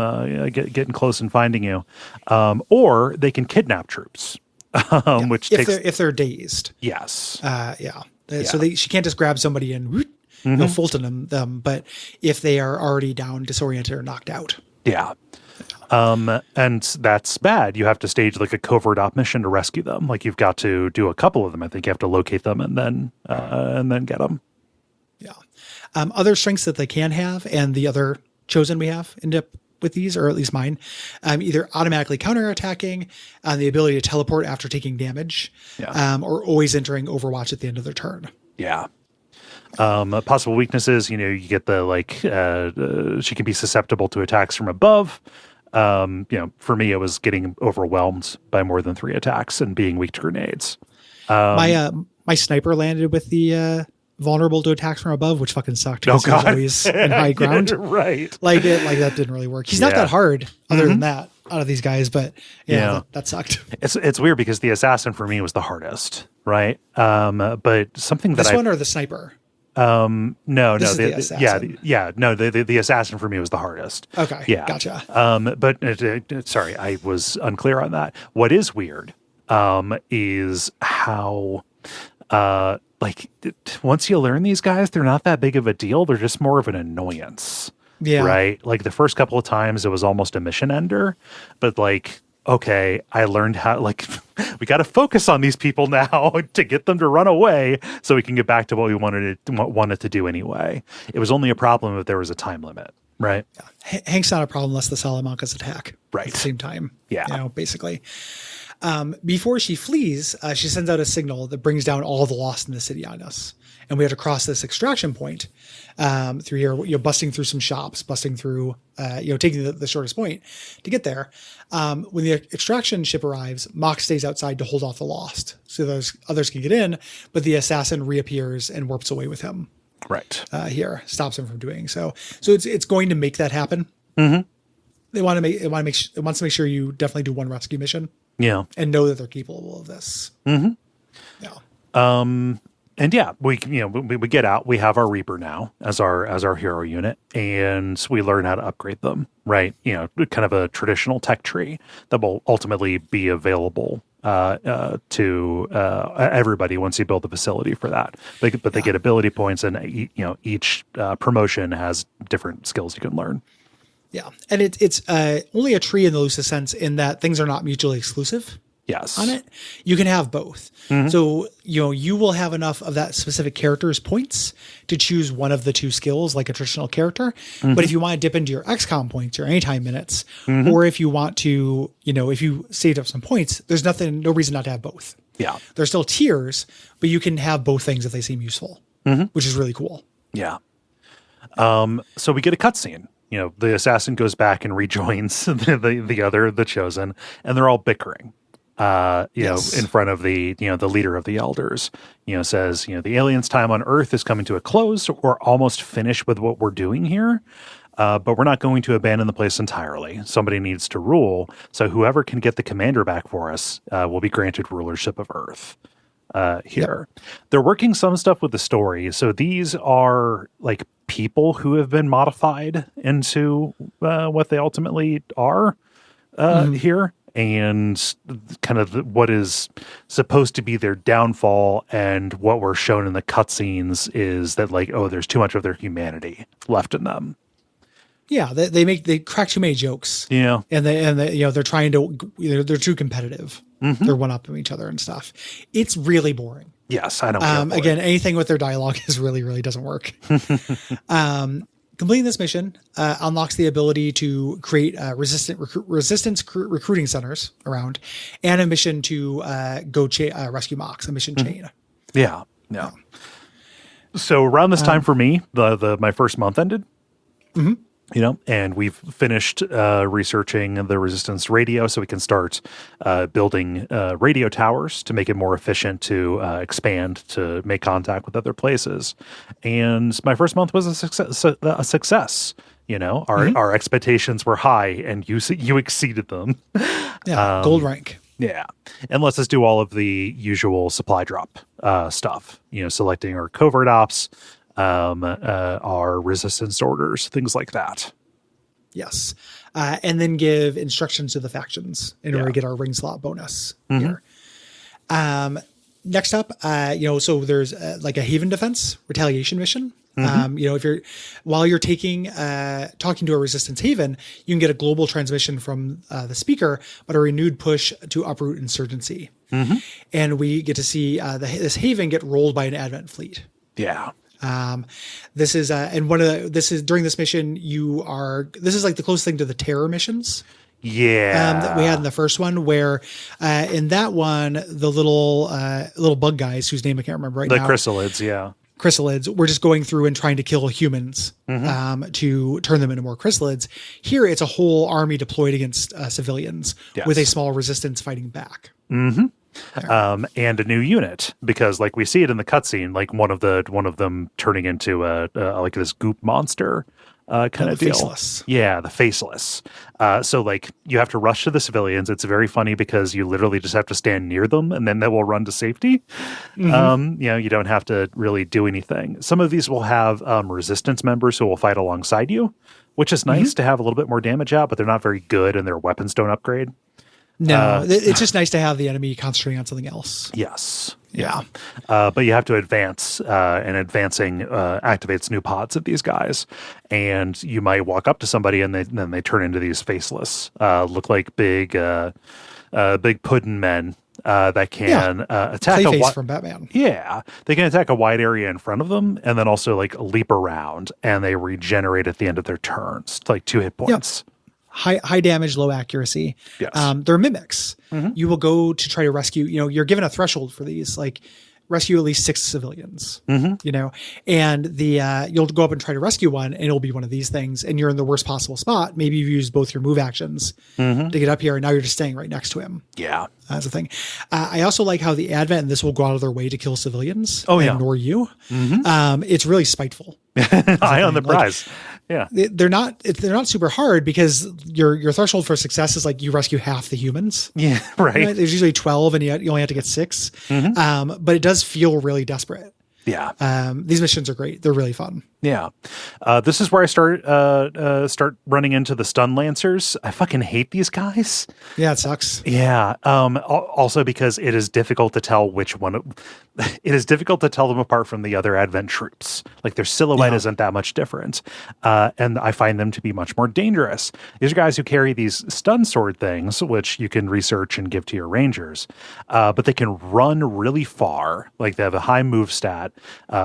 getting close and finding you. Or they can kidnap troops. Which if they're dazed. Yes. So she can't just grab somebody and you'll Fulton them. But if they are already down, disoriented, or knocked out. Yeah. And that's bad. You have to stage like a covert op mission to rescue them. Like you've got to do a couple of them. I think you have to locate them and then get them. Yeah. Other strengths that they can have, and the other chosen we have end up with these, or at least mine, either automatically counterattacking, the ability to teleport after taking damage, or always entering Overwatch at the end of their turn. Yeah. Possible weaknesses, you get the she can be susceptible to attacks from above. For me, it was getting overwhelmed by more than 3 attacks and being weak to grenades. My sniper landed with the vulnerable to attacks from above, which fucking sucked. Because he was always in high ground. Right. Like that didn't really work. He's not that hard other than that out of these guys, but that sucked. It's weird because the assassin for me was the hardest, right? But something that this one or the sniper? No, the assassin. The assassin for me was the hardest. Okay, yeah, gotcha. But sorry, I was unclear on that. What is weird, is how, once you learn these guys, they're not that big of a deal. They're just more of an annoyance. Yeah. Right. Like the first couple of times, it was almost a mission ender, but okay, I learned how, we got to focus on these people now to get them to run away so we can get back to what we wanted to do anyway. It was only a problem if there was a time limit, right? Yeah. Hank's not a problem unless the Salamancas attack right at the same time. Yeah. Basically. Before she flees, she sends out a signal that brings down all the lost in the city on us. And we have to cross this extraction point through here, busting through some shops, busting through, taking the shortest point to get there. When the extraction ship arrives, Mox stays outside to hold off the lost. So those others can get in, but the assassin reappears and warps away with him. Right. Here, stops him from doing so. So it's going to make that happen. Mm-hmm. It wants to make sure you definitely do one rescue mission. Yeah. And know that they're capable of this. Mm-hmm. Yeah. And we get out. We have our Reaper now as our hero unit, and we learn how to upgrade them. Right, kind of a traditional tech tree that will ultimately be available to everybody once you build the facility for that. They get ability points, and each promotion has different skills you can learn. Yeah, and it's only a tree in the loosest sense in that things are not mutually exclusive. Yes. On it, you can have both. Mm-hmm. So, you will have enough of that specific character's points to choose one of the 2 skills like a traditional character. Mm-hmm. But if you want to dip into your XCOM points or anytime minutes, or if you want to, if you saved up some points, there's no reason not to have both. Yeah. There's still tiers, but you can have both things if they seem useful, which is really cool. Yeah. So we get a cutscene. The assassin goes back and rejoins the chosen, and they're all bickering. In front of the leader of the elders, says, the aliens' time on Earth is coming to a close. We're almost finished with what we're doing here. But we're not going to abandon the place entirely. Somebody needs to rule. So whoever can get the commander back for us, will be granted rulership of Earth, here. Yep. They're working some stuff with the story. So these are people who have been modified into, what they ultimately are, here. And kind of what is supposed to be their downfall, and what we're shown in the cutscenes is that there's too much of their humanity left in them. Yeah, they crack too many jokes. Yeah, and they're trying to they're too competitive. Mm-hmm. They're one upping each other and stuff. It's really boring. Yes, I don't. Again, anything with their dialogue is really doesn't work. Completing this mission unlocks the ability to create resistance recruiting centers around, and a mission to go rescue Mox, a mission chain. Yeah. So around this time for me, my first month ended. Mm-hmm. And we've finished researching the resistance radio, so we can start building radio towers to make it more efficient to expand to make contact with other places. And my first month was a success. Our expectations were high, and you exceeded them. Yeah, gold rank. Yeah, and lets us do all of the usual supply drop stuff. Selecting our covert ops. Our resistance orders, things like that. Yes. And then give instructions to the factions in order to get our ring slot bonus here. Next up, so there's a Haven Defense retaliation mission While you're talking to a resistance haven, you can get a global transmission from the speaker, but a renewed push to uproot insurgency. And we get to see this haven get rolled by an Advent fleet. Yeah. This is during this mission, this is like the closest thing to the terror missions. Yeah. That we had in the first one, where in that one, the little bug guys whose name I can't remember right now. The chrysalids, yeah. Chrysalids, we're just going through and trying to kill humans to turn them into more chrysalids. Here, it's a whole army deployed against civilians with a small resistance fighting back. And a new unit, because like we see it in the cutscene, like one of them turning into like this goop monster kind of deal. Faceless. Yeah, the faceless. So like you have to rush to the civilians. It's very funny because you literally just have to stand near them and then they will run to safety. You don't have to really do anything. Some of these will have resistance members who will fight alongside you, which is nice to have a little bit more damage out, but they're not very good and their weapons don't upgrade. No, it's just nice to have the enemy concentrating on something else. Yes. Yeah. But you have to advance, and advancing activates new pods of these guys. And you might walk up to somebody and then they turn into these faceless, look like big puddin' men that can attack Clayface from Batman. Yeah. They can attack a wide area in front of them and then also like leap around, and they regenerate at the end of their turns, like 2 hit points. Yep. High damage, low accuracy. Yes. They're mimics. You will go to try to rescue, you're given a threshold for these, like rescue at least 6 civilians, and you'll go up and try to rescue one, and it'll be one of these things. And you're in the worst possible spot. Maybe you've used both your move actions to get up here, and now you're just staying right next to him. Yeah. That's the thing. I also like how the Advent and this will go out of their way to kill civilians. Oh, yeah. Ignore you. It's really spiteful. Eye on the prize. Yeah. They're not super hard because your threshold for success is like you rescue half the humans. Yeah. Right. There's usually 12 and you only have to get 6. But it does feel really desperate. Yeah. These missions are great. They're really fun. Yeah. This is where I start running into the stun lancers. I fucking hate these guys. Yeah, it sucks. Yeah. Also because it is difficult to tell it is difficult to tell them apart from the other Advent troops. Like their silhouette isn't that much different. And I find them to be much more dangerous. These are guys who carry these stun sword things, which you can research and give to your rangers. But they can run really far. Like they have a high move stat.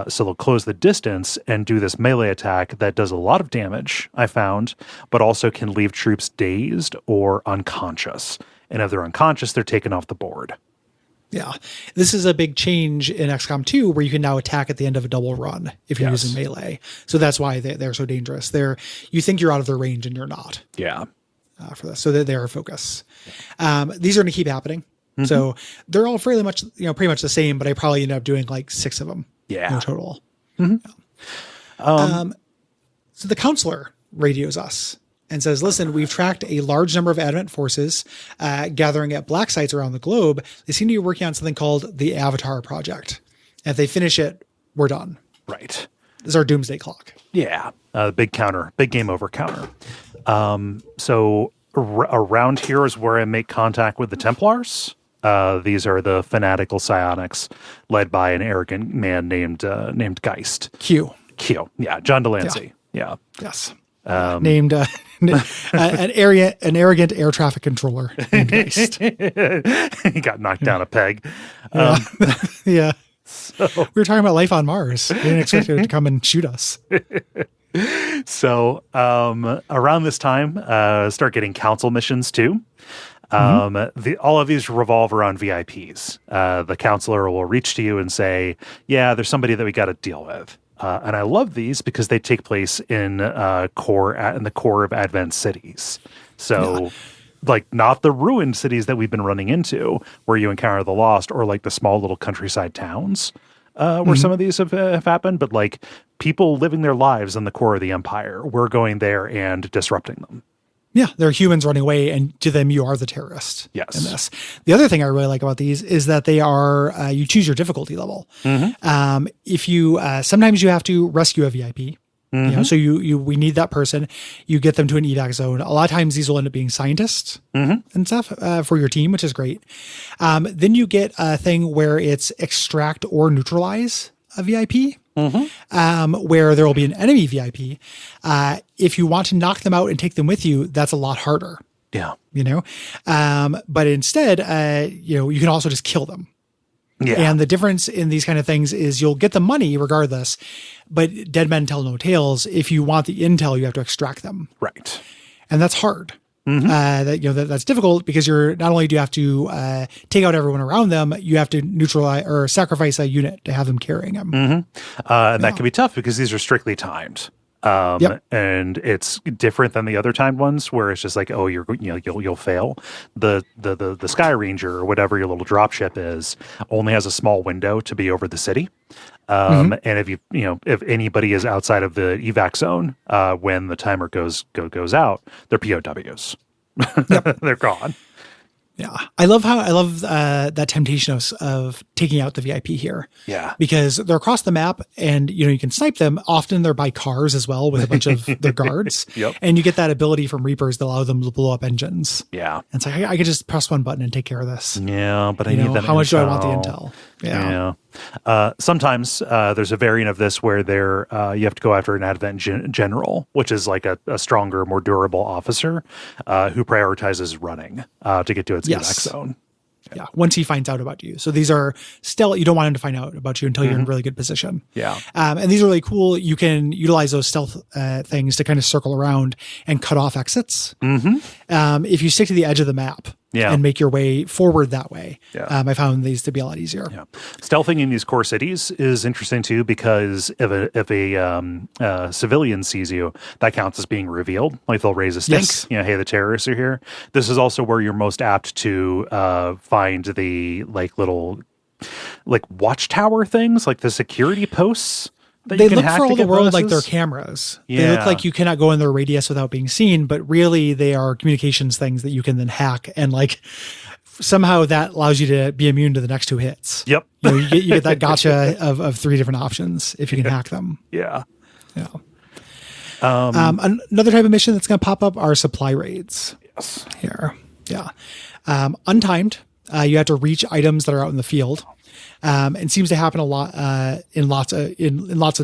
So they'll close the distance and do this melee attack that does a lot of damage, I found, but also can leave troops dazed or unconscious. And if they're unconscious, they're taken off the board. Yeah. This is a big change in XCOM 2 where you can now attack at the end of a double run if you're using melee. So that's why they're so dangerous. You think you're out of their range and you're not. Yeah. For this. So they're a focus. These are going to keep happening. So they're all fairly much, pretty much the same, but I probably end up doing like 6 of them. Yeah. Total. So the counselor radios us and says, listen, we've tracked a large number of Advent forces gathering at black sites around the globe. They seem to be working on something called the Avatar Project. And if they finish it, we're done. Right. This is our doomsday clock. Yeah. Big game over counter. So around here is where I make contact with the Templars. These are the fanatical psionics led by an arrogant man named Geist. Q. Yeah. John Delancey. Yeah. Yes. Named an arrogant air traffic controller named Geist. He got knocked down a peg. Yeah. So. We were talking about life on Mars. We didn't expect it to come and shoot us. So around this time, start getting council missions too. All of these revolve around VIPs. The counselor will reach to you and say, yeah, there's somebody that we got to deal with. And I love these because they take place in the core of Advent cities. So like not the ruined cities that we've been running into where you encounter the lost, or like the small little countryside towns where some of these have happened, but like people living their lives in the core of the empire. We're going there and disrupting them. Yeah, they're humans running away, and to them, you are the terrorist. Yes. In this. The other thing I really like about these is that they are, you choose your difficulty level. If you, sometimes you have to rescue a VIP, so we need that person. You get them to an evac zone. A lot of times these will end up being scientists and stuff for your team, which is great. Then you get a thing where it's extract or neutralize a VIP. where there will be an enemy VIP. If you want to knock them out and take them with you, that's a lot harder. Yeah. But instead, you can also just kill them. Yeah. And the difference in these kind of things is you'll get the money regardless, but dead men tell no tales. If you want the intel, you have to extract them. Right. And that's hard. That's difficult because not only do you have to take out everyone around them, you have to neutralize or sacrifice a unit to have them carrying them. And that can be tough because these are strictly timed. And it's different than the other timed ones where it's just like, oh, you'll fail. The Sky Ranger or whatever your little dropship is only has a small window to be over the city. And if anybody is outside of the evac zone, when the timer goes out, they're POWs. They're gone. Yeah. I love that temptation of taking out the VIP here. Yeah. Because they're across the map and, you can snipe them. Often they're by cars as well with a bunch of their guards. Yep. And you get that ability from Reapers that allow them to blow up engines. Yeah. And it's like, I could just press one button and take care of this. Yeah, but I need that. How much do I want the intel? Yeah. Sometimes there's a variant of this where you have to go after an advent general, which is like a stronger, more durable officer who prioritizes running to get to its evac zone. Yeah, once he finds out about you. So these are still, you don't want him to find out about you until you're in really good position. Yeah. And these are really cool. You can utilize those stealth things to kind of circle around and cut off exits. If you stick to the edge of the map and make your way forward that way, I found these to be a lot easier. Yeah. Stealthing in these core cities is interesting too, because if a civilian sees you, that counts as being revealed. Like they'll raise a stink. Yes. Hey, the terrorists are here. This is also where you're most apt to find the little watchtower things, like the security posts. They look for all the world like they're cameras. Yeah. They look like you cannot go in their radius without being seen, but really they are communications things that you can then hack, and somehow that allows you to be immune to the next two hits. Yep. You get that gotcha of three different options if you can hack them. Yeah. Yeah. Another type of mission that's going to pop up are supply raids. Yes. Here. Yeah. Untimed. You have to reach items that are out in the field. It seems to happen a lot in lots of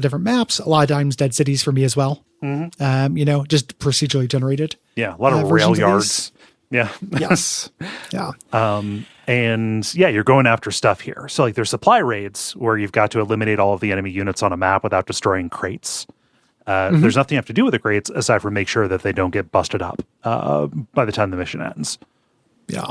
different maps. A lot of times, Dead Cities for me as well. Just procedurally generated. Yeah, a lot of rail yards. Yeah. Yes. Yeah. You're going after stuff here. So there's supply raids where you've got to eliminate all of the enemy units on a map without destroying crates. There's nothing you have to do with the crates aside from make sure that they don't get busted up by the time the mission ends. Yeah.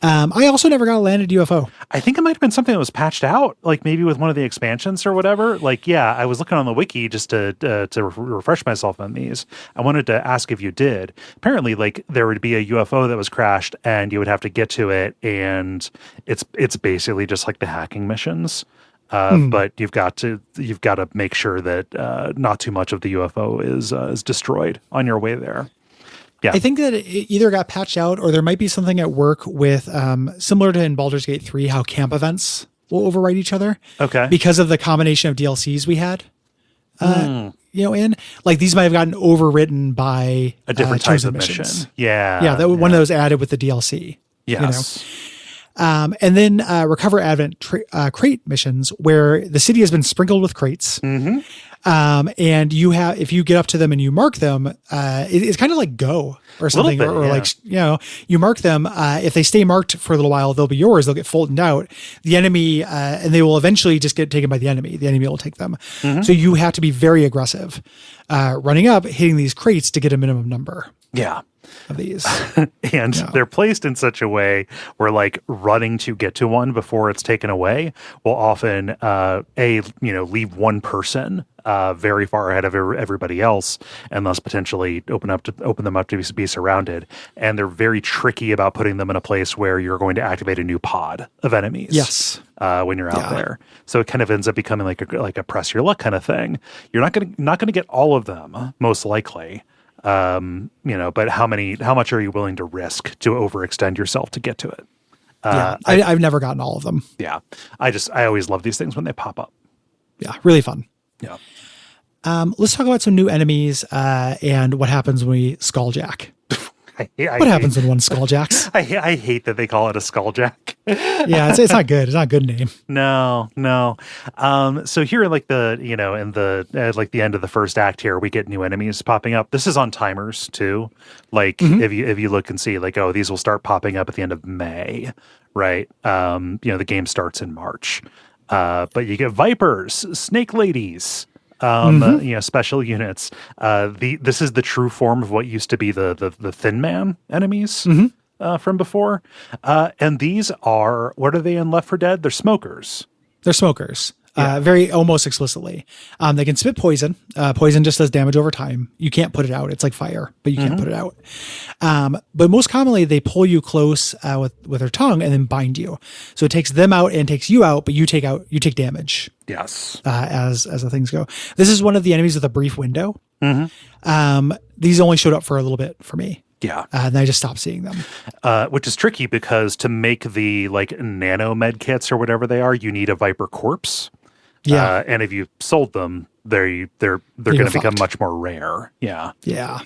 I also never got a landed UFO. I think it might have been something that was patched out, maybe with one of the expansions or whatever. I was looking on the wiki just to refresh myself on these. I wanted to ask if you did. Apparently, there would be a UFO that was crashed, and you would have to get to it, and it's basically just like the hacking missions. But you've got to make sure that not too much of the UFO is destroyed on your way there. Yeah. I think that it either got patched out or there might be something at work with, similar to in Baldur's Gate 3, how camp events will override each other. Okay. Because of the combination of DLCs we had, these might have gotten overwritten by a different type of missions. mission. Yeah. Yeah. One of those added with the DLC. Yes. And then recover advent crate missions where the city has been sprinkled with crates. And if you get up to them and you mark them, it's kind of like Go or something, you mark them. If they stay marked for a little while, they'll be yours. They'll get folded out. The enemy, and they will eventually just get taken by the enemy. The enemy will take them. So you have to be very aggressive, running up, hitting these crates to get a minimum number. Yeah. Of these. And they're placed in such a way where running to get to one before it's taken away will often leave one person very far ahead of everybody else, and thus potentially open them up to be surrounded. And they're very tricky about putting them in a place where you're going to activate a new pod of enemies. Yes. When you're out there, so it kind of ends up becoming like a press your luck kind of thing. You're not going to get all of them, most likely. But how much are you willing to risk to overextend yourself to get to it? I've never gotten all of them. Yeah. I always love these things when they pop up. Yeah. Really fun. Yeah. Let's talk about some new enemies, and what happens when we skulljack. What happens when one Skulljacks? I hate that they call it a Skulljack. Yeah, it's not good. It's not a good name. No. So here, like in the at like the end of the first act here, we get new enemies popping up. This is on timers too. Like if you look and see, like, oh, these will start popping up at the end of May, right? The game starts in March. But you get Vipers, Snake Ladies, special units. This is the true form of what used to be the Thin Man enemies from before. And these are, what are they in Left 4 Dead? They're smokers. They're smokers. Very almost explicitly. They can spit poison. Poison just does damage over time. You can't put it out. It's like fire, but you can't put it out. But most commonly, they pull you close with their tongue and then bind you. So it takes them out and takes you out, but you take damage. Yes. As the things go. This is one of the enemies with a brief window. These only showed up for a little bit for me. Yeah. And I just stopped seeing them. Which is tricky because to make the like nano med kits or whatever they are, you need a Viper corpse. Yeah. And if you sold them, they're going to become much more rare. Yeah. Yeah.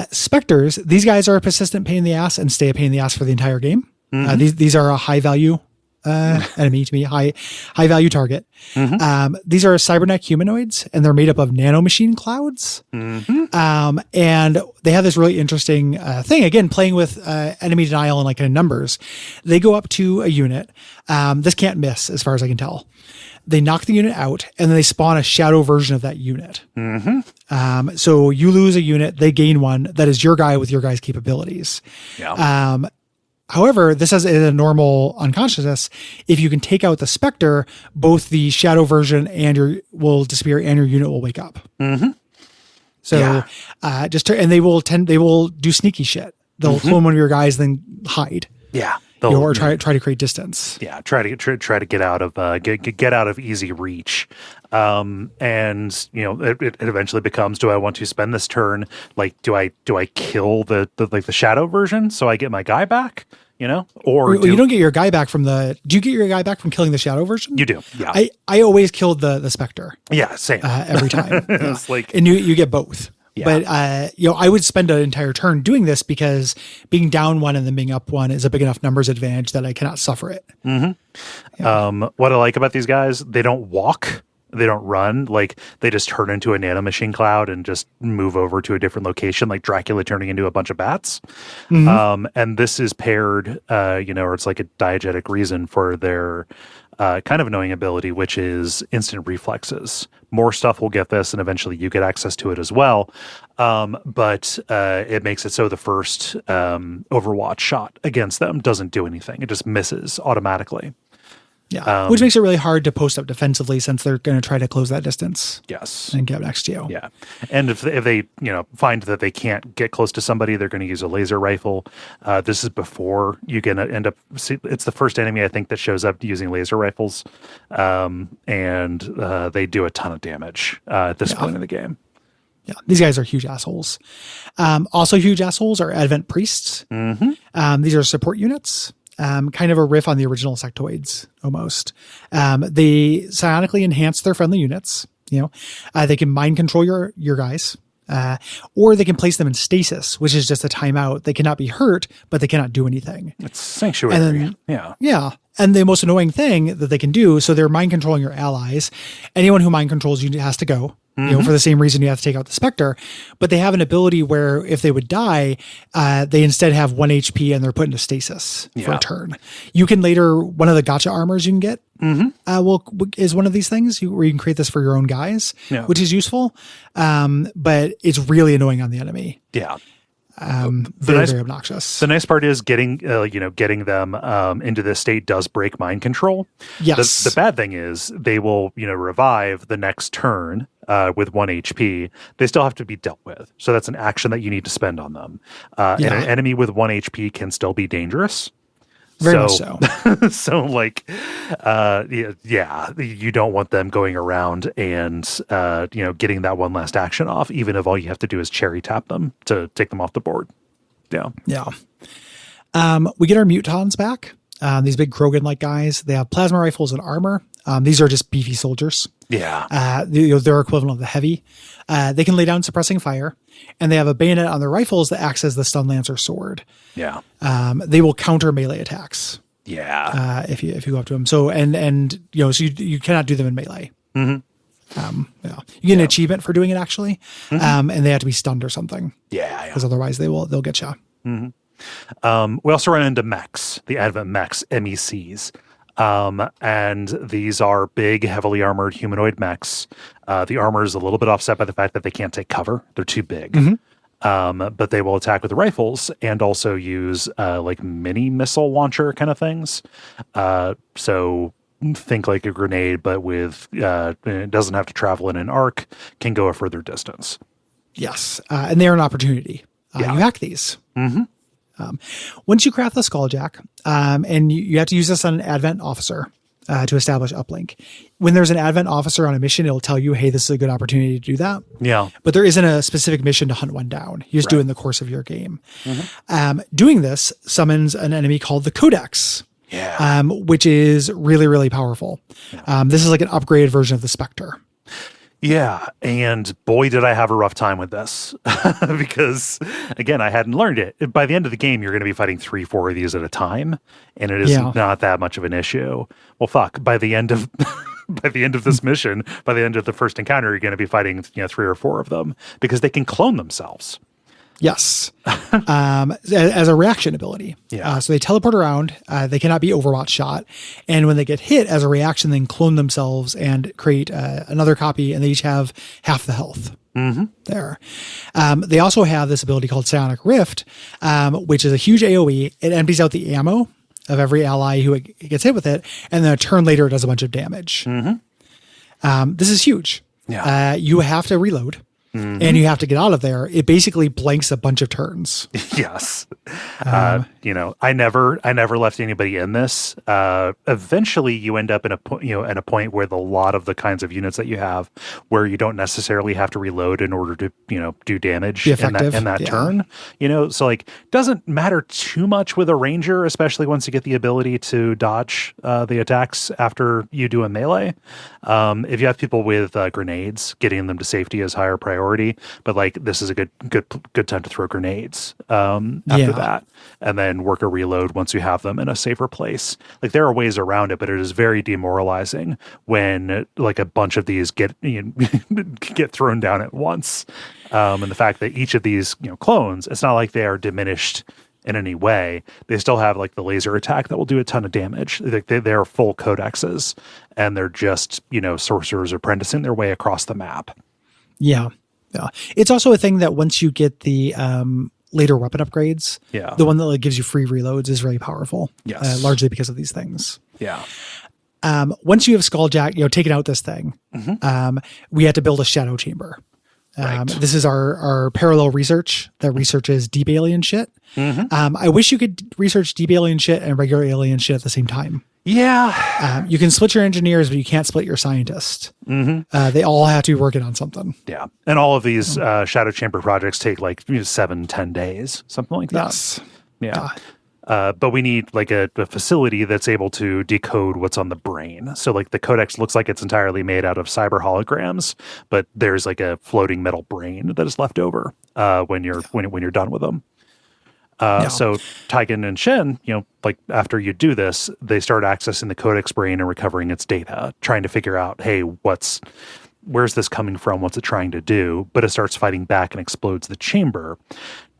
Spectres, these guys are a persistent pain in the ass and stay a pain in the ass for the entire game. These are a high value enemy to me, high value target. These are cybernetic humanoids, and they're made up of nanomachine clouds. And they have this really interesting thing. Again, playing with enemy denial and like in numbers, they go up to a unit. This can't miss, as far as I can tell. They knock the unit out, and then they spawn a shadow version of that unit. So you lose a unit, they gain one that is your guy with your guy's capabilities. Yeah. However, this has a normal unconsciousness. If you can take out the Spectre, both the shadow version will disappear and your unit will wake up. So and they will do sneaky shit. They'll clone one of your guys, then hide. Yeah. Or try to create distance. Yeah, try to get out of get out of easy reach, and it eventually becomes: do I want to spend this turn? Like, do I kill the shadow version so I get my guy back? Or you don't get your guy back from the. Do you get your guy back from killing the shadow version? You do. Yeah, I always killed the Spectre. Yeah, same every time. It's like, and you get both. Yeah. But, I would spend an entire turn doing this because being down one and then being up one is a big enough numbers advantage that I cannot suffer it. What I like about these guys, they don't walk, they don't run. Like, they just turn into a nanomachine cloud and just move over to a different location, like Dracula turning into a bunch of bats. And this is paired, or it's like a diegetic reason for their kind of annoying ability, which is instant reflexes. More stuff will get this, and eventually you get access to it as well. But it makes it so the first Overwatch shot against them doesn't do anything. It just misses automatically. Yeah, which makes it really hard to post up defensively since they're going to try to close that distance. Yes, and get next to you. Yeah, and if they find that they can't get close to somebody, they're going to use a laser rifle. This is before you can end up. It's the first enemy I think that shows up using laser rifles, and they do a ton of damage at this point in the game. Yeah, these guys are huge assholes. Also, huge assholes are Advent Priests. These are support units. Kind of a riff on the original sectoids, almost. They psionically enhance their friendly units. They can mind control your guys, or they can place them in stasis, which is just a timeout. They cannot be hurt, but they cannot do anything. It's sanctuary. And then, yeah. And the most annoying thing that they can do, so they're mind controlling your allies. Anyone who mind controls you has to go. For the same reason you have to take out the Spectre, but they have an ability where if they would die, they instead have 1 HP and they're put into stasis for a turn. You can later, one of the gotcha armors you can get is one of these things where you can create this for your own guys, which is useful. But it's really annoying on the enemy. Yeah. Very obnoxious. The nice part is getting them into this state does break mind control. Yes. The bad thing is they will, revive the next turn with 1 HP. They still have to be dealt with. So that's an action that you need to spend on them. And an enemy with 1 HP can still be dangerous. Very much so. So you don't want them going around and, getting that one last action off, even if all you have to do is cherry tap them to take them off the board. Yeah. Yeah. We get our mutons back. These big Krogan-like guys. They have plasma rifles and armor. These are just beefy soldiers. Yeah. Their equivalent of the heavy. They can lay down suppressing fire, and they have a bayonet on their rifles that acts as the stun lancer sword. Yeah. They will counter melee attacks. Yeah. If you go up to them. So so you cannot do them in melee. Mm-hmm. You get an achievement for doing it actually, and they have to be stunned or something. Yeah. Because otherwise they'll get you. Mm-hmm. We also run into mechs, the Advent mechs, MECs. And these are big, heavily armored humanoid mechs. The armor is a little bit offset by the fact that they can't take cover. They're too big. But they will attack with rifles and also use like mini missile launcher kind of things. So think like a grenade, but with it doesn't have to travel in an arc, can go a further distance. Yes, and they are an opportunity. You hack these. Once you craft the Skulljack, and you have to use this on an Advent officer to establish uplink. When there's an Advent officer on a mission, it'll tell you, hey, this is a good opportunity to do that. Yeah. But there isn't a specific mission to hunt one down. You just do it in the course of your game. Doing this summons an enemy called the Codex. Yeah. Which is really, really powerful. This is like an upgraded version of the Spectre. Yeah, and boy, did I have a rough time with this because, again, I hadn't learned it. By the end of the game, you're going to be fighting 3-4 of these at a time, and it is not that much of an issue. Well, fuck, by the end of this mission, by the end of the first encounter, you're going to be fighting 3 or 4 of them because they can clone themselves. Yes. As a reaction ability. Yeah. So they teleport around. They cannot be Overwatch shot. And when they get hit as a reaction, they can clone themselves and create another copy, and they each have half the health. There. They also have this ability called Psionic Rift, which is a huge AoE. It empties out the ammo of every ally who gets hit with it, and then a turn later it does a bunch of damage. This is huge. Yeah. You have to reload. And you have to get out of there. It basically blanks a bunch of turns. Yes. I never left anybody in this. Eventually you end up in at a point where a lot of the kinds of units that you have where you don't necessarily have to reload in order to, do damage in that turn, so like doesn't matter too much with a ranger, especially once you get the ability to dodge, the attacks after you do a melee. If you have people with grenades, getting them to safety is higher priority. But like this is a good time to throw grenades after that, and then work a reload once you have them in a safer place. Like there are ways around it, but it is very demoralizing when like a bunch of these get thrown down at once. And the fact that each of these clones, it's not like they are diminished in any way. They still have like the laser attack that will do a ton of damage. Like they're full codexes, and they're just sorcerers apprenticing their way across the map. Yeah. It's also a thing that once you get the later weapon upgrades, the one that gives you free reloads is very powerful. Yes. Largely because of these things. Yeah. Once you have Skulljack, taken out this thing, we had to build a shadow chamber. Right. This is our parallel research that researches deep alien shit. I wish you could research deep alien shit and regular alien shit at the same time. Yeah. You can split your engineers, but you can't split your scientists. They all have to be working on something. Yeah. And all of these shadow chamber projects take like 7-10 days, something like that. Yes. Yeah. But we need like a facility that's able to decode what's on the brain. So like the codex looks like it's entirely made out of cyber holograms, but there's like a floating metal brain that is left over when you're done with them. So Taigen and Shen, like after you do this, they start accessing the codex brain and recovering its data, trying to figure out, hey, where's this coming from? What's it trying to do? But it starts fighting back and explodes the chamber.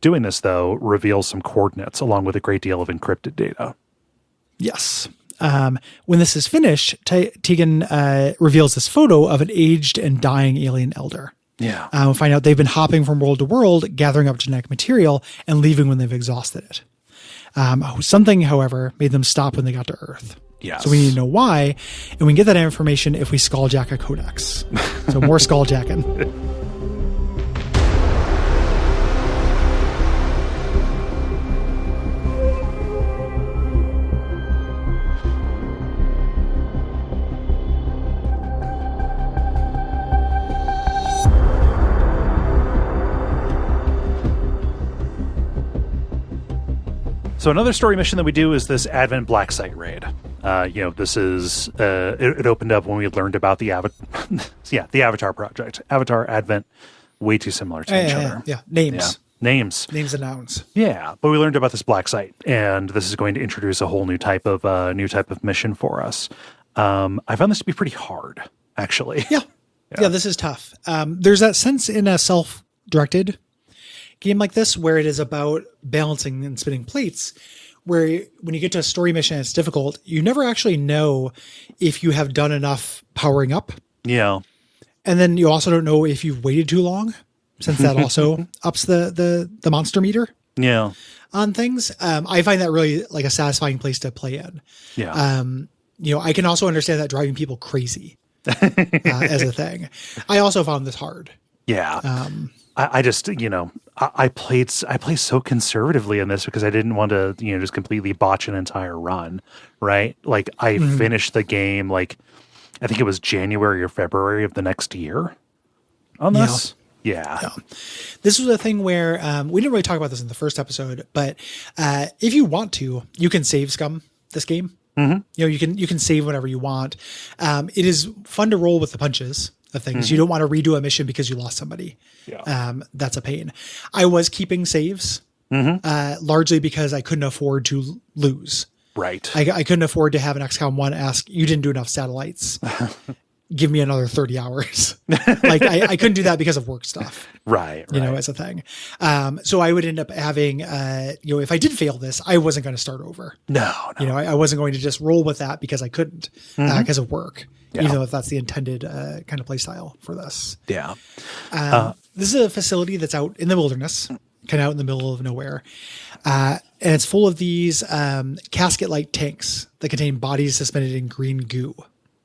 Doing this, though, reveals some coordinates along with a great deal of encrypted data. Yes. When this is finished, Tegan reveals this photo of an aged and dying alien elder. Yeah. We'll find out they've been hopping from world to world, gathering up genetic material and leaving when they've exhausted it. Something, however, made them stop when they got to Earth. Yes. So we need to know why, and we can get that information if we skulljack a codex. So more skulljacking. So another story mission that we do is this Advent Black Site raid. This is it opened up when we learned about the the Avatar project. Avatar, Advent, way too similar to each other. Yeah, names. Names and nouns. Yeah, but we learned about this black site, and this is going to introduce a whole new type of mission for us. I found this to be pretty hard, actually. Yeah, this is tough. There's that sense in a self-directed game like this where it is about balancing and spinning plates, where when you get to a story mission, it's difficult. You never actually know if you have done enough powering up. Yeah. And then you also don't know if you've waited too long, since that also ups the monster meter. Yeah. On things. I find that really like a satisfying place to play in. Yeah. I can also understand that driving people crazy as a thing. I also found this hard. Yeah. I just, I played so conservatively in this because I didn't want to, just completely botch an entire run, right? Like I finished the game, like I think it was January or February of the next year on this. Yeah. This was a thing where we didn't really talk about this in the first episode, but if you want to, you can save scum this game. Mm-hmm. You can save whenever you want. It is fun to roll with the punches of things. You don't want to redo a mission because you lost somebody. Yeah. That's a pain. I was keeping saves largely because I couldn't afford to lose. Right. I couldn't afford to have an XCOM 1 ask, you didn't do enough satellites. Give me another 30 hours. Like I couldn't do that because of work stuff. Right. As a thing. So I would end up having, if I did fail this, I wasn't going to start over. No. I wasn't going to just roll with that because I couldn't, because of work, even though if that's the intended kind of play style for this. Yeah. This is a facility that's out in the wilderness, kind of out in the middle of nowhere. And it's full of these casket-like tanks that contain bodies suspended in green goo.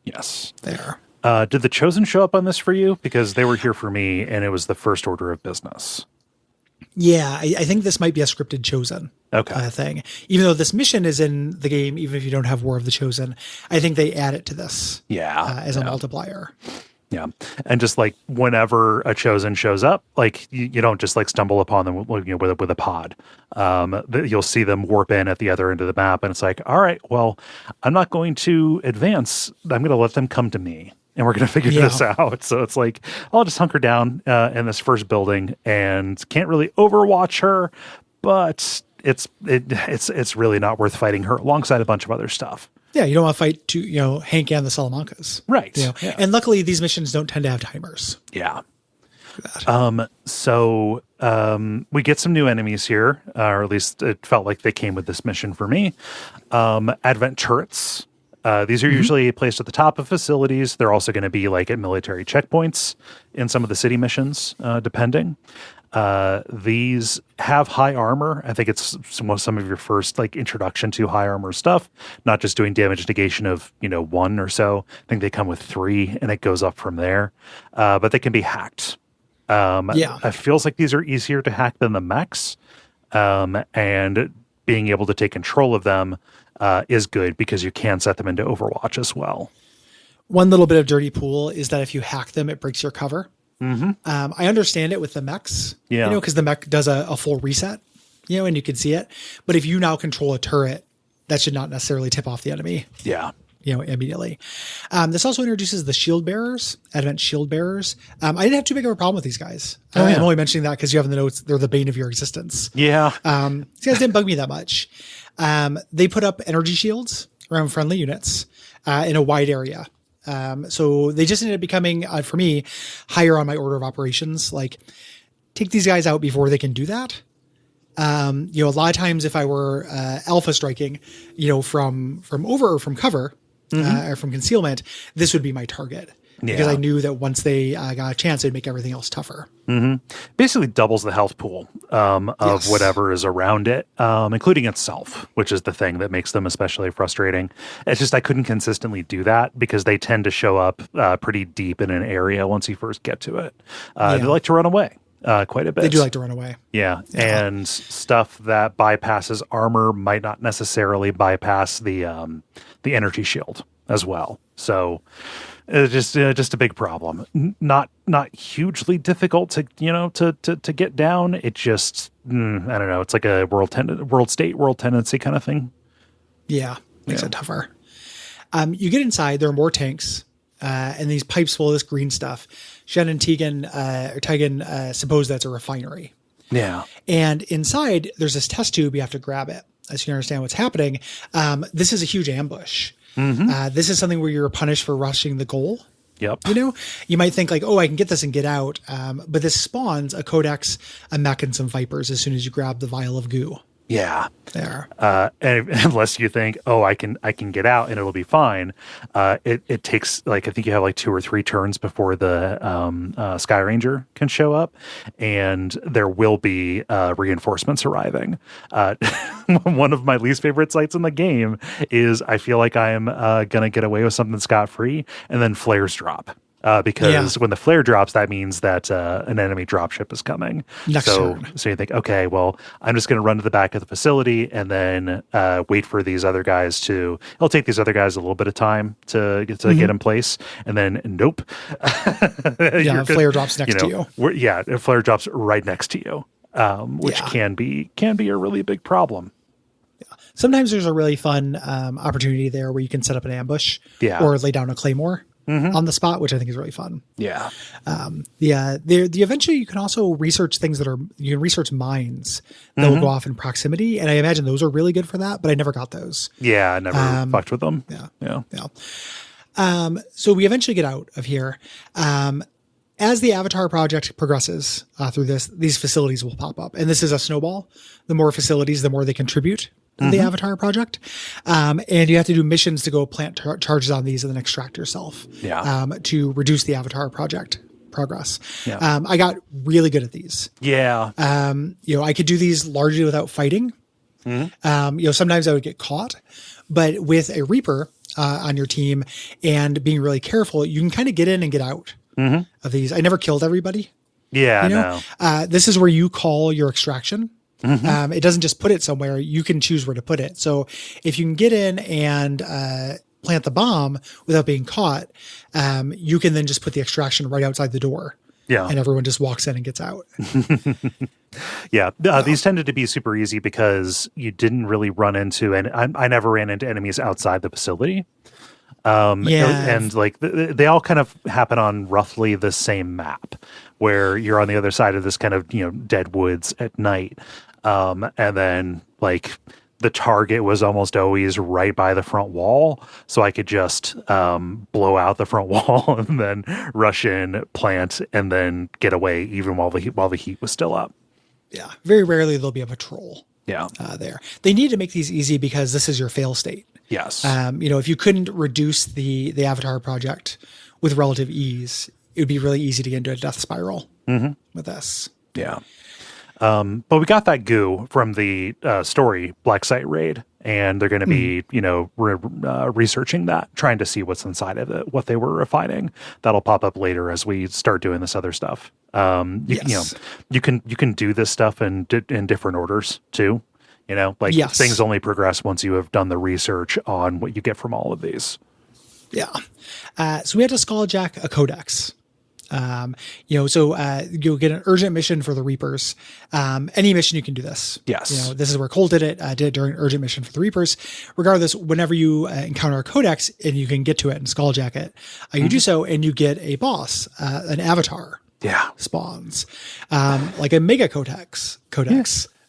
Yes. There. Did the Chosen show up on this for you? Because they were here for me, and it was the first order of business. Yeah, I think this might be a scripted Chosen thing. Even though this mission is in the game, even if you don't have War of the Chosen, I think they add it to this as a multiplier. Yeah. And just like whenever a Chosen shows up, like you don't just like stumble upon them with a pod. You'll see them warp in at the other end of the map, and it's like, all right, well, I'm not going to advance. I'm going to let them come to me, and we're going to figure this out. So it's like, I'll just hunker down in this first building and can't really overwatch her, but it's really not worth fighting her alongside a bunch of other stuff. Yeah, you don't want to fight Hank and the Salamancas. Right. Yeah. And luckily these missions don't tend to have timers. Yeah. So we get some new enemies here, or at least it felt like they came with this mission for me. Advent turrets. These are usually placed at the top of facilities. They're also going to be like at military checkpoints in some of the city missions, depending. These have high armor. I think it's some of your first like introduction to high armor stuff, not just doing damage negation of, 1 or so. I think they come with 3 and it goes up from there. But they can be hacked. It feels like these are easier to hack than the mechs. And being able to take control of them is good because you can set them into Overwatch as well. One little bit of dirty pool is that if you hack them, it breaks your cover. I understand it with the mechs, because the mech does a full reset, and you can see it. But if you now control a turret, that should not necessarily tip off the enemy. Yeah. Immediately. This also introduces the shield bearers, Advent shield bearers. I didn't have too big of a problem with these guys. I'm only mentioning that because you have in the notes, they're the bane of your existence. Yeah. These guys didn't bug me that much. They put up energy shields around friendly units in a wide area. So they just ended up becoming, for me, higher on my order of operations. Like, take these guys out before they can do that. A lot of times if I were alpha striking, from over or from cover or from concealment, this would be my target. Because I knew that once they got a chance, it'd make everything else tougher. Basically doubles the health pool of whatever is around it, including itself, which is the thing that makes them especially frustrating. It's just I couldn't consistently do that because they tend to show up pretty deep in an area once you first get to it. They like to run away quite a bit. They do like to run away. Yeah, and stuff that bypasses armor might not necessarily bypass the energy shield as well. So it's just a big problem. Not hugely difficult to to get down. It just I don't know. It's like a world tendency kind of thing. Yeah, makes it tougher. You get inside, there are more tanks, and these pipes full of this green stuff. Shen and Tegan suppose that's a refinery. Yeah. And inside, there's this test tube. You have to grab it as you understand what's happening. This is a huge ambush. This is something where you're punished for rushing the goal. Yep. You know, you might think like, oh, I can get this and get out. But this spawns a codex, a mech, and some vipers as soon as you grab the vial of goo. Yeah. There. And unless you think, oh, I can get out and it'll be fine. It takes like, I think you have like 2 or 3 turns before the Sky Ranger can show up, and there will be reinforcements arriving. One of my least favorite sites in the game is I feel like I am gonna get away with something scot-free, and then flares drop. Because when the flare drops, that means that an enemy dropship is coming. So you think, okay, well, I'm just going to run to the back of the facility and then wait for these other guys to. It'll take these other guys a little bit of time to get in place, and then nope. Flare drops next to you. A flare drops right next to you, which can be a really big problem. Sometimes there's a really fun opportunity there where you can set up an ambush or lay down a claymore. On the spot, which I think is really fun. Yeah. Eventually you can also research things you can research mines that will go off in proximity. And I imagine those are really good for that, but I never got those. Yeah. I never fucked with them. Yeah. So we eventually get out of here. As the Avatar project progresses through these facilities will pop up. And this is a snowball. The more facilities, the more they contribute to the Avatar project. And you have to do missions to go plant charges on these and then extract yourself to reduce the Avatar project progress. Yeah. I got really good at these. Yeah. I could do these largely without fighting. Sometimes I would get caught. But with a Reaper on your team and being really careful, you can kind of get in and get out of these. I never killed everybody. Yeah, no. This is where you call your extraction. It doesn't just put it somewhere. You can choose where to put it. So if you can get in and plant the bomb without being caught, you can then just put the extraction right outside the door. Yeah. And everyone just walks in and gets out. These tended to be super easy because you didn't really run into, and I never ran into enemies outside the facility. And like they all kind of happen on roughly the same map where you're on the other side of this kind of, dead woods at night. And then like the target was almost always right by the front wall. So I could just, blow out the front wall and then rush in, plant, and then get away even while the heat was still up. Yeah. Very rarely there'll be a patrol. Yeah. There. They need to make these easy because this is your fail state. Yes. If you couldn't reduce the Avatar project with relative ease, it would be really easy to get into a death spiral with this. Yeah. But we got that goo from the story Black Site raid, and they're going to be, researching that, trying to see what's inside of it, what they were refining. That'll pop up later as we start doing this other stuff. You can do this stuff in different orders too. Things only progress once you have done the research on what you get from all of these. Yeah. So we had to skulljack a codex. So you'll get an urgent mission for the Reapers. Any mission you can do this. Yes. This is where Cole did it. Did it during an urgent mission for the Reapers. Regardless, whenever you encounter a codex and you can get to it and skulljack it, you do so and you get a boss, an avatar. Yeah. Spawns, like a mega codex.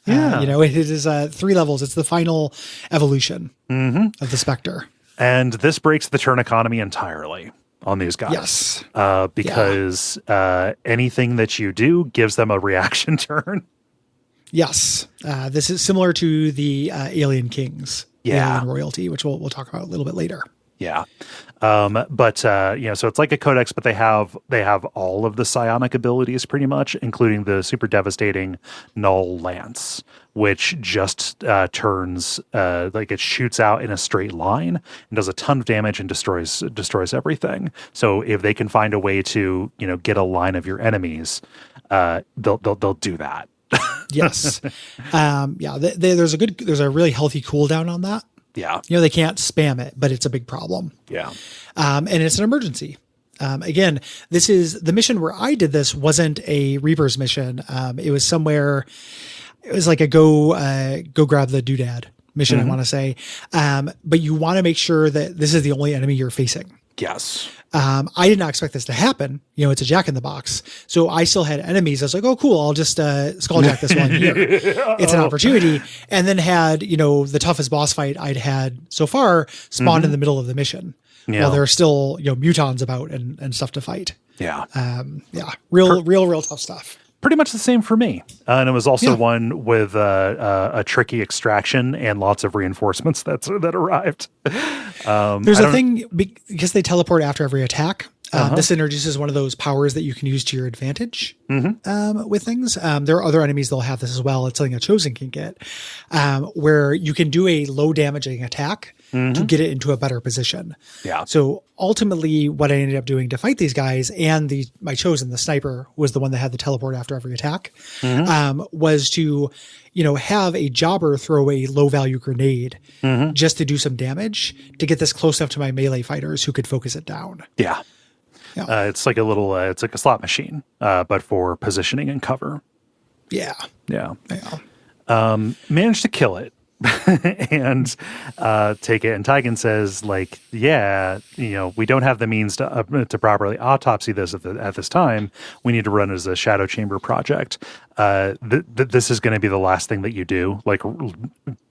Yeah. It is 3 levels. It's the final evolution of the Spectre. And this breaks the turn economy entirely on these guys. Yes. Because anything that you do gives them a reaction turn. Yes. This is similar to the Alien Kings, Alien Royalty, which we'll talk about a little bit later. Yeah. So it's like a codex, but they have all of the psionic abilities pretty much, including the super devastating Null Lance, which just turns it shoots out in a straight line and does a ton of damage and destroys everything. So if they can find a way to, get a line of your enemies, they'll do that. Yes. There's a really healthy cooldown on that. Yeah. They can't spam it, but it's a big problem. Yeah. And it's an emergency. Again, this is the mission where I did this wasn't a Reaper's mission. It was somewhere, it was like a go grab the doodad mission, I want to say. But you want to make sure that this is the only enemy you're facing. Yes. I did not expect this to happen. It's a Jack in the Box. So I still had enemies. I was like, oh, cool. I'll just skulljack this one here. It's an opportunity. And then had, the toughest boss fight I'd had so far spawned in the middle of the mission. Yeah. While there are still, mutons about and stuff to fight. Yeah. Real tough stuff. Pretty much the same for me. And it was also one with a tricky extraction and lots of reinforcements that arrived. There's a thing, because they teleport after every attack. This introduces one of those powers that you can use to your advantage with things. There are other enemies that'll have this as well. It's something a Chosen can get, where you can do a low damaging attack to get it into a better position. Yeah. So ultimately what I ended up doing to fight these guys, and my Chosen, the sniper, was the one that had the teleport after every attack, was to, have a jobber throw a low value grenade just to do some damage to get this close enough to my melee fighters who could focus it down. Yeah. Yeah. It's like it's like a slot machine, but for positioning and cover. Yeah. Yeah. Managed to kill it and take it. And Tygan says, like, we don't have the means to properly autopsy this at this time. We need to run it as a shadow chamber project. This is going to be the last thing that you do. Like,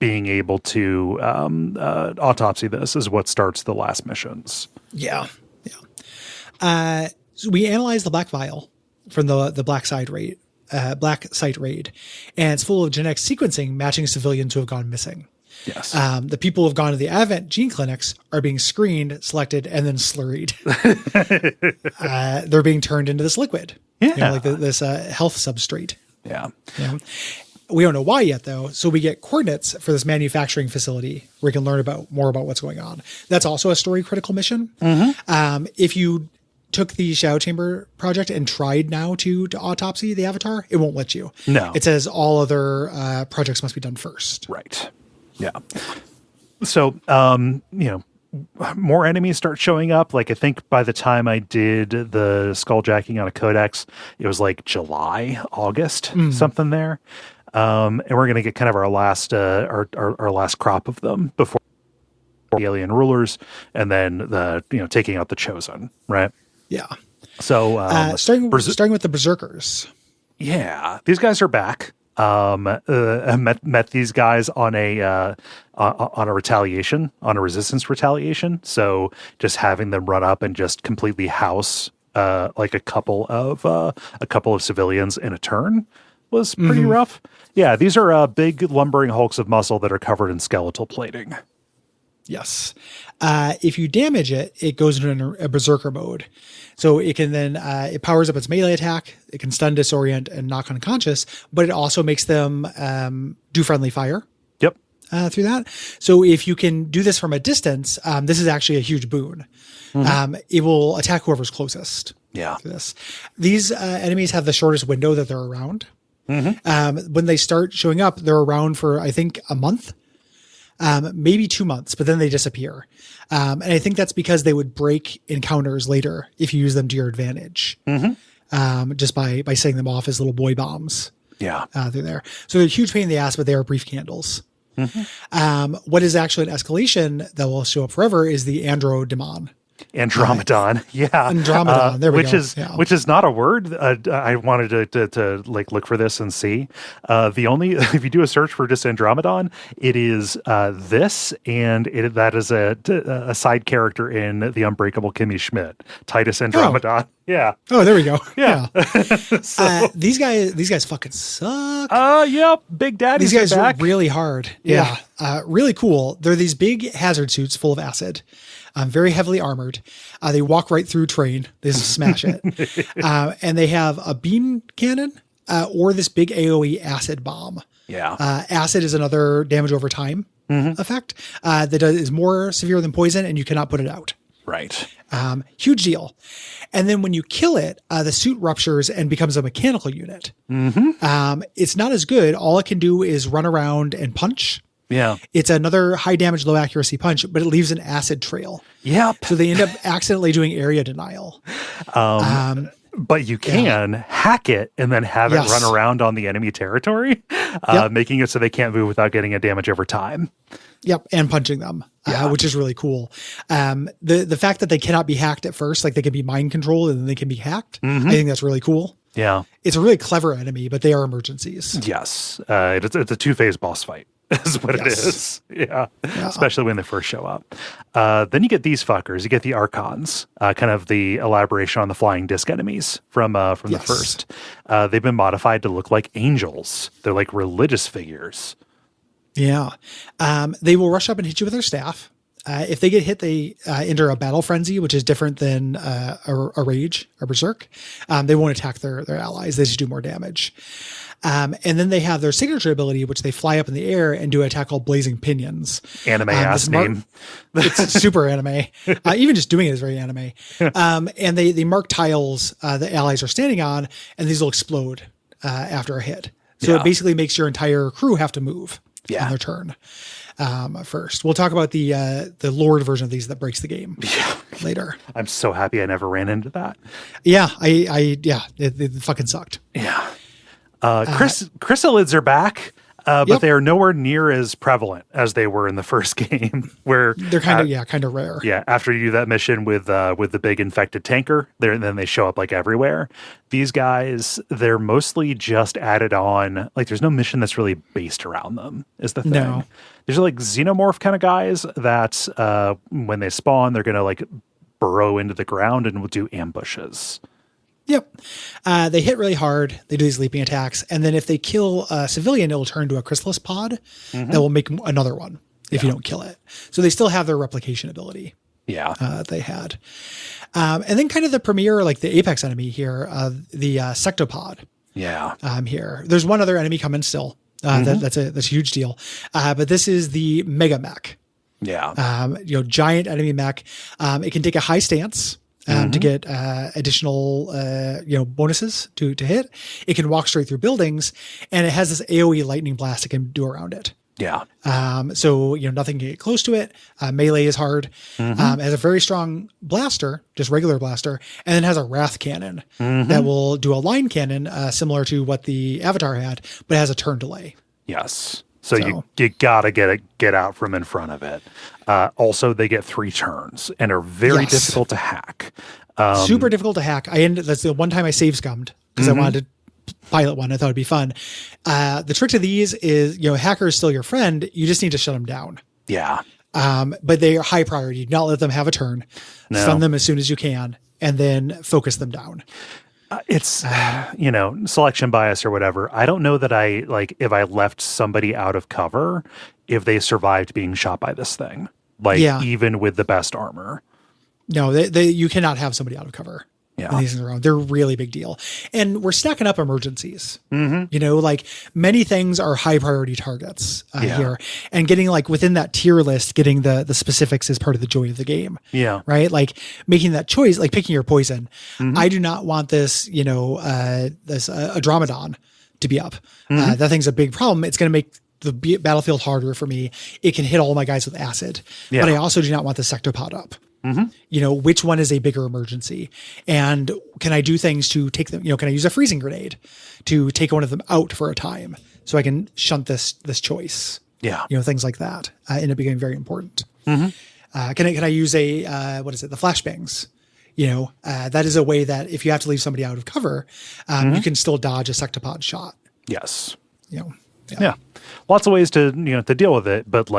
being able to autopsy this is what starts the last missions. Yeah. So we analyzed the black vial from the black site raid, and it's full of genetic sequencing matching civilians who have gone missing. Yes. The people who have gone to the Advent gene clinics are being screened, selected, and then slurried. They're being turned into this liquid, like this health substrate. Yeah. We don't know why yet, though. So we get coordinates for this manufacturing facility where we can learn more about what's going on. That's also a story critical mission. If you took the Shadow Chamber project and tried now to autopsy the Avatar, it won't let you. No. It says all other projects must be done first. Right. Yeah. So, more enemies start showing up. Like, I think by the time I did the skulljacking on a codex, it was like July, August, something there. And we're going to get kind of our last crop of them before the alien rulers, and then taking out the Chosen, right? Yeah. So starting with the Berserkers. Yeah, these guys are back. Met these guys on a resistance retaliation. So just having them run up and just completely house like a couple of civilians in a turn was pretty rough. Yeah, these are big lumbering hulks of muscle that are covered in skeletal plating. Yes. If you damage it, it goes into a berserker mode. So it can then, it powers up its melee attack. It can stun, disorient, and knock unconscious, but it also makes them do friendly fire. Yep. Through that. So if you can do this from a distance, this is actually a huge boon. It will attack whoever's closest. Yeah. To this. These enemies have the shortest window that they're around. When they start showing up, they're around for, I think, a month. Maybe 2 months, but then they disappear. And I think that's because they would break encounters later if you use them to your advantage. Just by setting them off as little boy bombs. Yeah. They're there. So they're a huge pain in the ass, but they are brief candles. What is actually an escalation that will show up forever is the Andromedon. Andromedon, yeah, Andromedon. There we go. Which is not a word. I wanted to like look for this and see. The only if you do a search for just Andromedon, it is this, and that is a side character in The Unbreakable Kimmy Schmidt, Titus Andromedon. Yeah. Oh, there we go. Yeah. So, these guys fucking suck. Yep. Big Daddy's These guys back. are really hard. Yeah. Really cool. They're these big hazard suits full of acid. Very heavily armored. They walk right through terrain. They just smash it. And they have a beam cannon or this big AoE acid bomb. Yeah. Acid is another damage over time effect that is more severe than poison, and you cannot put it out. Right. Huge deal. And then when you kill it, the suit ruptures and becomes a mechanical unit. It's not as good. All it can do is run around and punch. Yeah. It's another high damage, low accuracy punch, but it leaves an acid trail. Yep. So they end up accidentally doing area denial. But you can hack it and then have it run around on the enemy territory, making it so they can't move without getting a damage over time. Yep, and punching them, which is really cool. The fact that they cannot be hacked at first, like they can be mind controlled and then they can be hacked, I think that's really cool. Yeah. It's a really clever enemy, but they are emergencies. Yes. It's a two-phase boss fight is what it is. Yeah. Especially when they first show up. Then you get these fuckers. You get the Archons, kind of the elaboration on the flying disc enemies from the first. They've been modified to look like angels. They're like religious figures. Yeah. They will rush up and hit you with their staff. If they get hit, they enter a battle frenzy, which is different than a rage or berserk. They won't attack their allies. They just do more damage. And then they have their signature ability, which they fly up in the air and do an attack called Blazing Pinions. Anime ass name. It's super anime. Even just doing it is very anime. And they mark tiles the allies are standing on, and these will explode after a hit. So it basically makes your entire crew have to move on their turn. First, we'll talk about the Lord version of these that breaks the game later. I'm so happy I never ran into that. Yeah, it fucking sucked. Yeah. Chrysalids are back, but they are nowhere near as prevalent as they were in the first game. Where they're kind of rare. Yeah, after you do that mission with the big infected tanker, then they show up like everywhere. These guys, they're mostly just added on. Like, there's no mission that's really based around them. Is the thing. No. There's like xenomorph kind of guys that when they spawn, they're gonna like burrow into the ground and will do ambushes. Yep. They hit really hard. They do these leaping attacks. And then if they kill a civilian, it'll turn into a chrysalis pod that will make another one if you don't kill it. So they still have their replication ability. Yeah. They had. And then kind of the premier, like the apex enemy here, the sectopod. Yeah. Here. There's one other enemy coming still. That's a huge deal. But this is the mega mech. Yeah. Giant enemy mech. It can take a high stance. To get additional, bonuses to hit. It can walk straight through buildings, and it has this AoE lightning blast it can do around it. Yeah. So nothing can get close to it. Melee is hard. It has a very strong blaster, just regular blaster, and then has a wrath cannon that will do a line cannon, similar to what the Avatar had, but it has a turn delay. Yes. So you gotta get out from in front of it. Also, they get 3 turns and are very difficult to hack. Super difficult to hack. That's the one time I save scummed because I wanted to pilot one. I thought it'd be fun. The trick to these is, hacker is still your friend. You just need to shut them down. Yeah. But they are high priority. Do not let them have a turn. No. Stun them as soon as you can, and then focus them down. It's, selection bias or whatever. I don't know that if I left somebody out of cover, if they survived being shot by this thing, even with the best armor. No, you cannot have somebody out of cover. Yeah. These things around. They're a really big deal. And we're stacking up emergencies. Many things are high priority targets here. And getting within that tier list, getting the specifics is part of the joy of the game. Yeah. Right? Like making that choice, like picking your poison. I do not want this, this Andromedon to be up. That thing's a big problem. It's going to make the battlefield harder for me. It can hit all my guys with acid. Yeah. But I also do not want the sectopod up. Which one is a bigger emergency, and can I do things to take them? Can I use a freezing grenade to take one of them out for a time so I can shunt this choice? Yeah, things like that end up becoming very important. Can I use the flashbangs? That is a way that if you have to leave somebody out of cover, you can still dodge a sectopod shot. Yes. Yeah. Lots of ways to to deal with it, but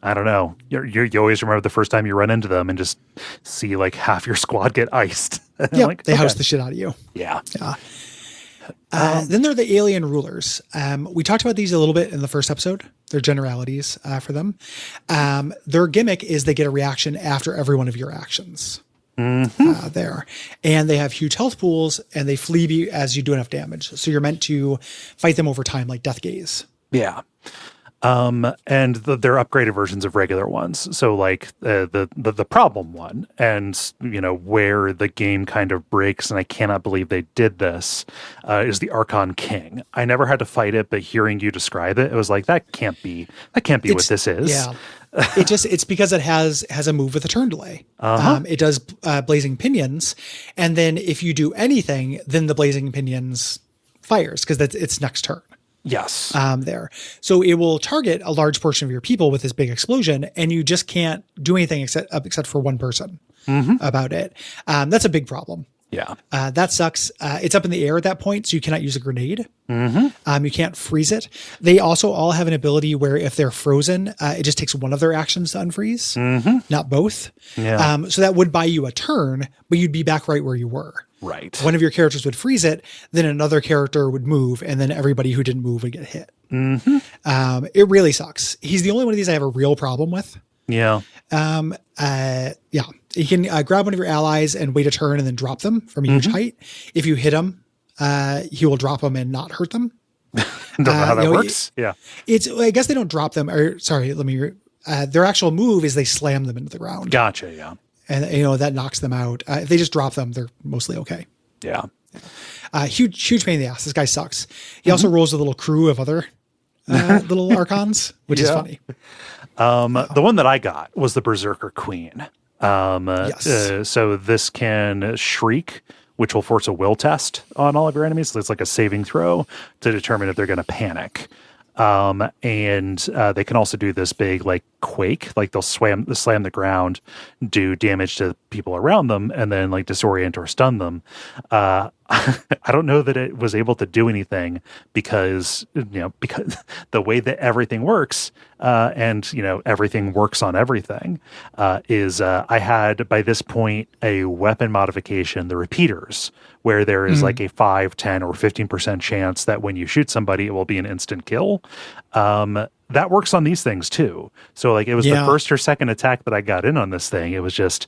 I don't know. You always remember the first time you run into them and just see half your squad get iced. Yeah, they house the shit out of you. Yeah. Then there are the alien rulers. We talked about these a little bit in the first episode. They're generalities for them. Their gimmick is they get a reaction after every one of your actions. There, and they have huge health pools, and they flee as you do enough damage. So you're meant to fight them over time, like Death Gaze. Yeah. And they're upgraded versions of regular ones. So like the problem one, and where the game kind of breaks, and I cannot believe they did this, is the Archon King. I never had to fight it, but hearing you describe it, it was like that can't be what this is. Yeah. It's because it has a move with a turn delay. It does blazing pinions, and then if you do anything, then the blazing pinions fires because that's its next turn. Yes. There. So it will target a large portion of your people with this big explosion, and you just can't do anything except for one person about it. That's a big problem. Yeah. That sucks. It's up in the air at that point, so you cannot use a grenade. You can't freeze it. They also all have an ability where if they're frozen, it just takes one of their actions to unfreeze, not both. Yeah. So that would buy you a turn, but you'd be back right where you were. Right. One of your characters would freeze it, then another character would move, and then everybody who didn't move would get hit. It really sucks. He's the only one of these I have a real problem with. Yeah. You can grab one of your allies and wait a turn and then drop them from a huge height. If you hit him, he will drop them and not hurt them. Don't know how that works. Yeah. I guess they don't drop them. Their actual move is they slam them into the ground. Gotcha. Yeah. And that knocks them out. If they just drop them, they're mostly okay. Yeah. Huge pain in the ass. This guy sucks. He also rolls a little crew of other little Archons, which is funny. The one that I got was the Berserker Queen. Yes. So this can shriek, which will force a will test on all of your enemies. So it's like a saving throw to determine if they're going to panic. And they can also do this big like quake, like they'll slam the ground, do damage to people around them, and then like disorient or stun them. I don't know that it was able to do anything because the way that everything works, and everything works on everything, is I had by this point a weapon modification, the repeaters, where there is like a 5, 10, or 15% chance that when you shoot somebody, it will be an instant kill. That works on these things too. So like it was the first or second attack that I got in on this thing. It was just,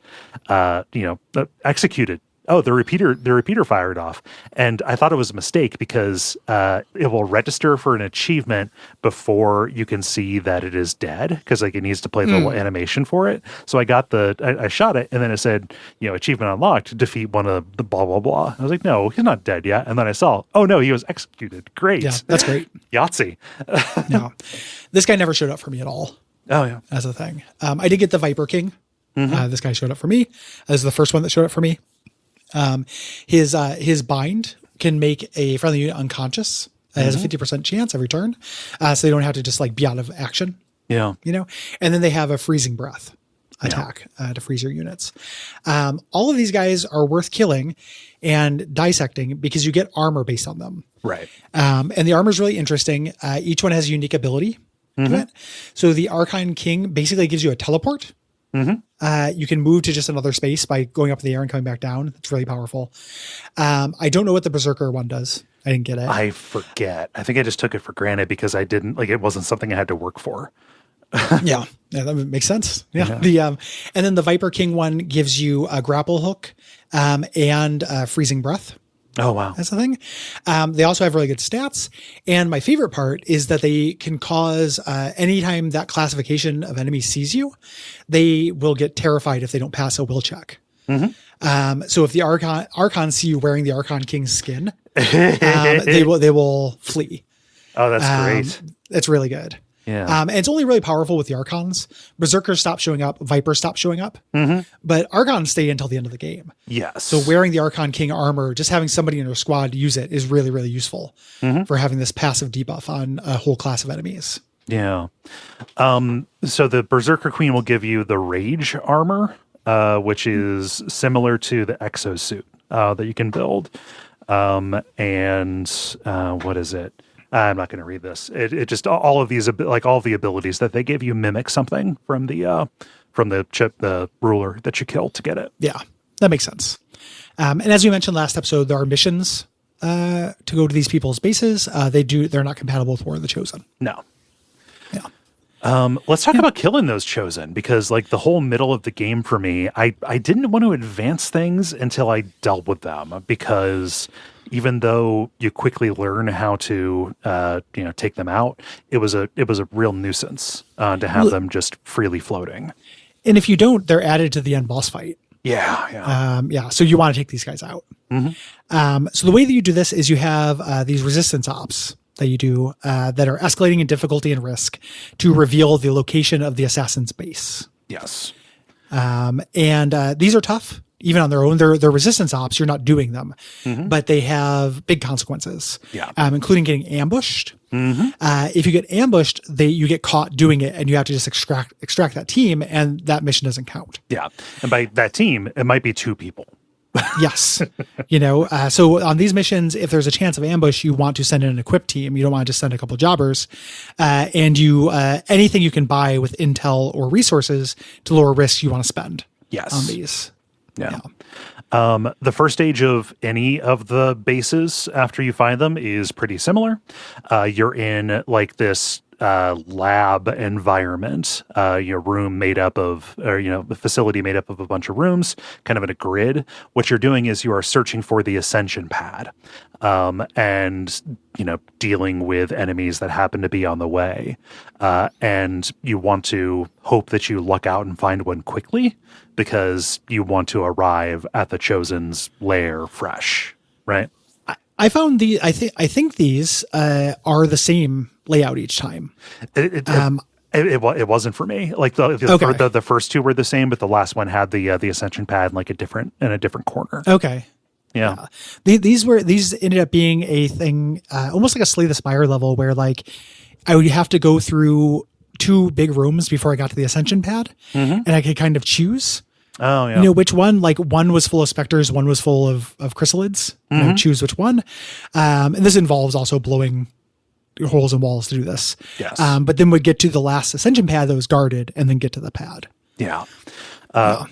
executed. Oh, the repeater fired off. And I thought it was a mistake because it will register for an achievement before you can see that it is dead, because like it needs to play the little animation for it. So I shot it, and then it said, achievement unlocked, defeat one of the blah, blah, blah. I was like, no, he's not dead yet. And then I saw, oh no, he was executed. Great. Yeah, that's great. Yahtzee. No, this guy never showed up for me at all. Oh yeah. As a thing. I did get the Viper King. This guy showed up for me. This is the first one that showed up for me. His bind can make a friendly unit unconscious. It has a 50% chance every turn. So they don't have to just like be out of action. Yeah. And then they have a freezing breath attack to freeze your units. All of these guys are worth killing and dissecting because you get armor based on them. Right. And the armor is really interesting. Each one has a unique ability to it. So the Archon King basically gives you a teleport. You can move to just another space by going up in the air and coming back down. It's really powerful. I don't know what the Berserker one does. I didn't get it. I forget. I think I just took it for granted because I didn't it wasn't something I had to work for. Yeah, that makes sense. Yeah. And then the Viper King one gives you a grapple hook, and freezing breath. Oh, wow. That's the thing. They also have really good stats. And my favorite part is that they can cause, anytime that classification of enemies sees you, they will get terrified if they don't pass a will check. So if the Archon see you wearing the Archon King's skin, they will flee. Oh, that's great. It's really good. Yeah. And it's only really powerful with the Archons. Berserkers stop showing up. Vipers stop showing up. But Archons stay until the end of the game. Yes. So wearing the Archon King armor, just having somebody in your squad use it is really, really useful for having this passive debuff on a whole class of enemies. Yeah. So the Berserker Queen will give you the Rage armor, which is similar to the exosuit that you can build. And what is it? I'm not going to read this. It just all of these, like all of the abilities that they give you mimic something from the ruler that you kill to get it. Yeah, that makes sense. And as we mentioned last episode, there are missions to go to these people's bases. They're not compatible with War of the Chosen. No. Yeah. Let's talk about killing those Chosen, because like the whole middle of the game for me, I didn't want to advance things until I dealt with them, because even though you quickly learn how to, take them out, it was a real nuisance to have them just freely floating. And if you don't, they're added to the end boss fight. Yeah. So you want to take these guys out. So the way that you do this is you have these resistance ops that you do that are escalating in difficulty and risk to reveal the location of the assassin's base. Yes. And these are tough. Even on their own, they're resistance ops. You're not doing them, but they have big consequences, including getting ambushed. If you get ambushed, you get caught doing it, and you have to just extract that team, and that mission doesn't count. Yeah, and by that team, it might be 2 people. Yes, so on these missions, if there's a chance of ambush, you want to send in an equipped team. You don't want to just send a couple of jobbers, and you anything you can buy with intel or resources to lower risk, you want to spend. Yes. On these. Yeah. The first stage of any of the bases after you find them is pretty similar. You're in like this lab environment, room made up of, the facility made up of a bunch of rooms, kind of in a grid. What you're doing is you are searching for the ascension pad, and, dealing with enemies that happen to be on the way. And you want to hope that you luck out and find one quickly because you want to arrive at the Chosen's lair fresh, right? I found I think these are the same layout each time. It wasn't for me. Like the first 2 were the same, but the last one had the ascension pad in a different corner. Okay. Yeah. These ended up being a thing, almost like a Slay the Spire level, where like I would have to go through 2 big rooms before I got to the ascension pad, and I could kind of choose. Oh yeah. Which one? Like one was full of specters, one was full of chrysalids. I would choose which one. And this involves also blowing holes in walls to do this. Yes. But then we'd get to the last ascension pad that was guarded, and then get to the pad. Yeah.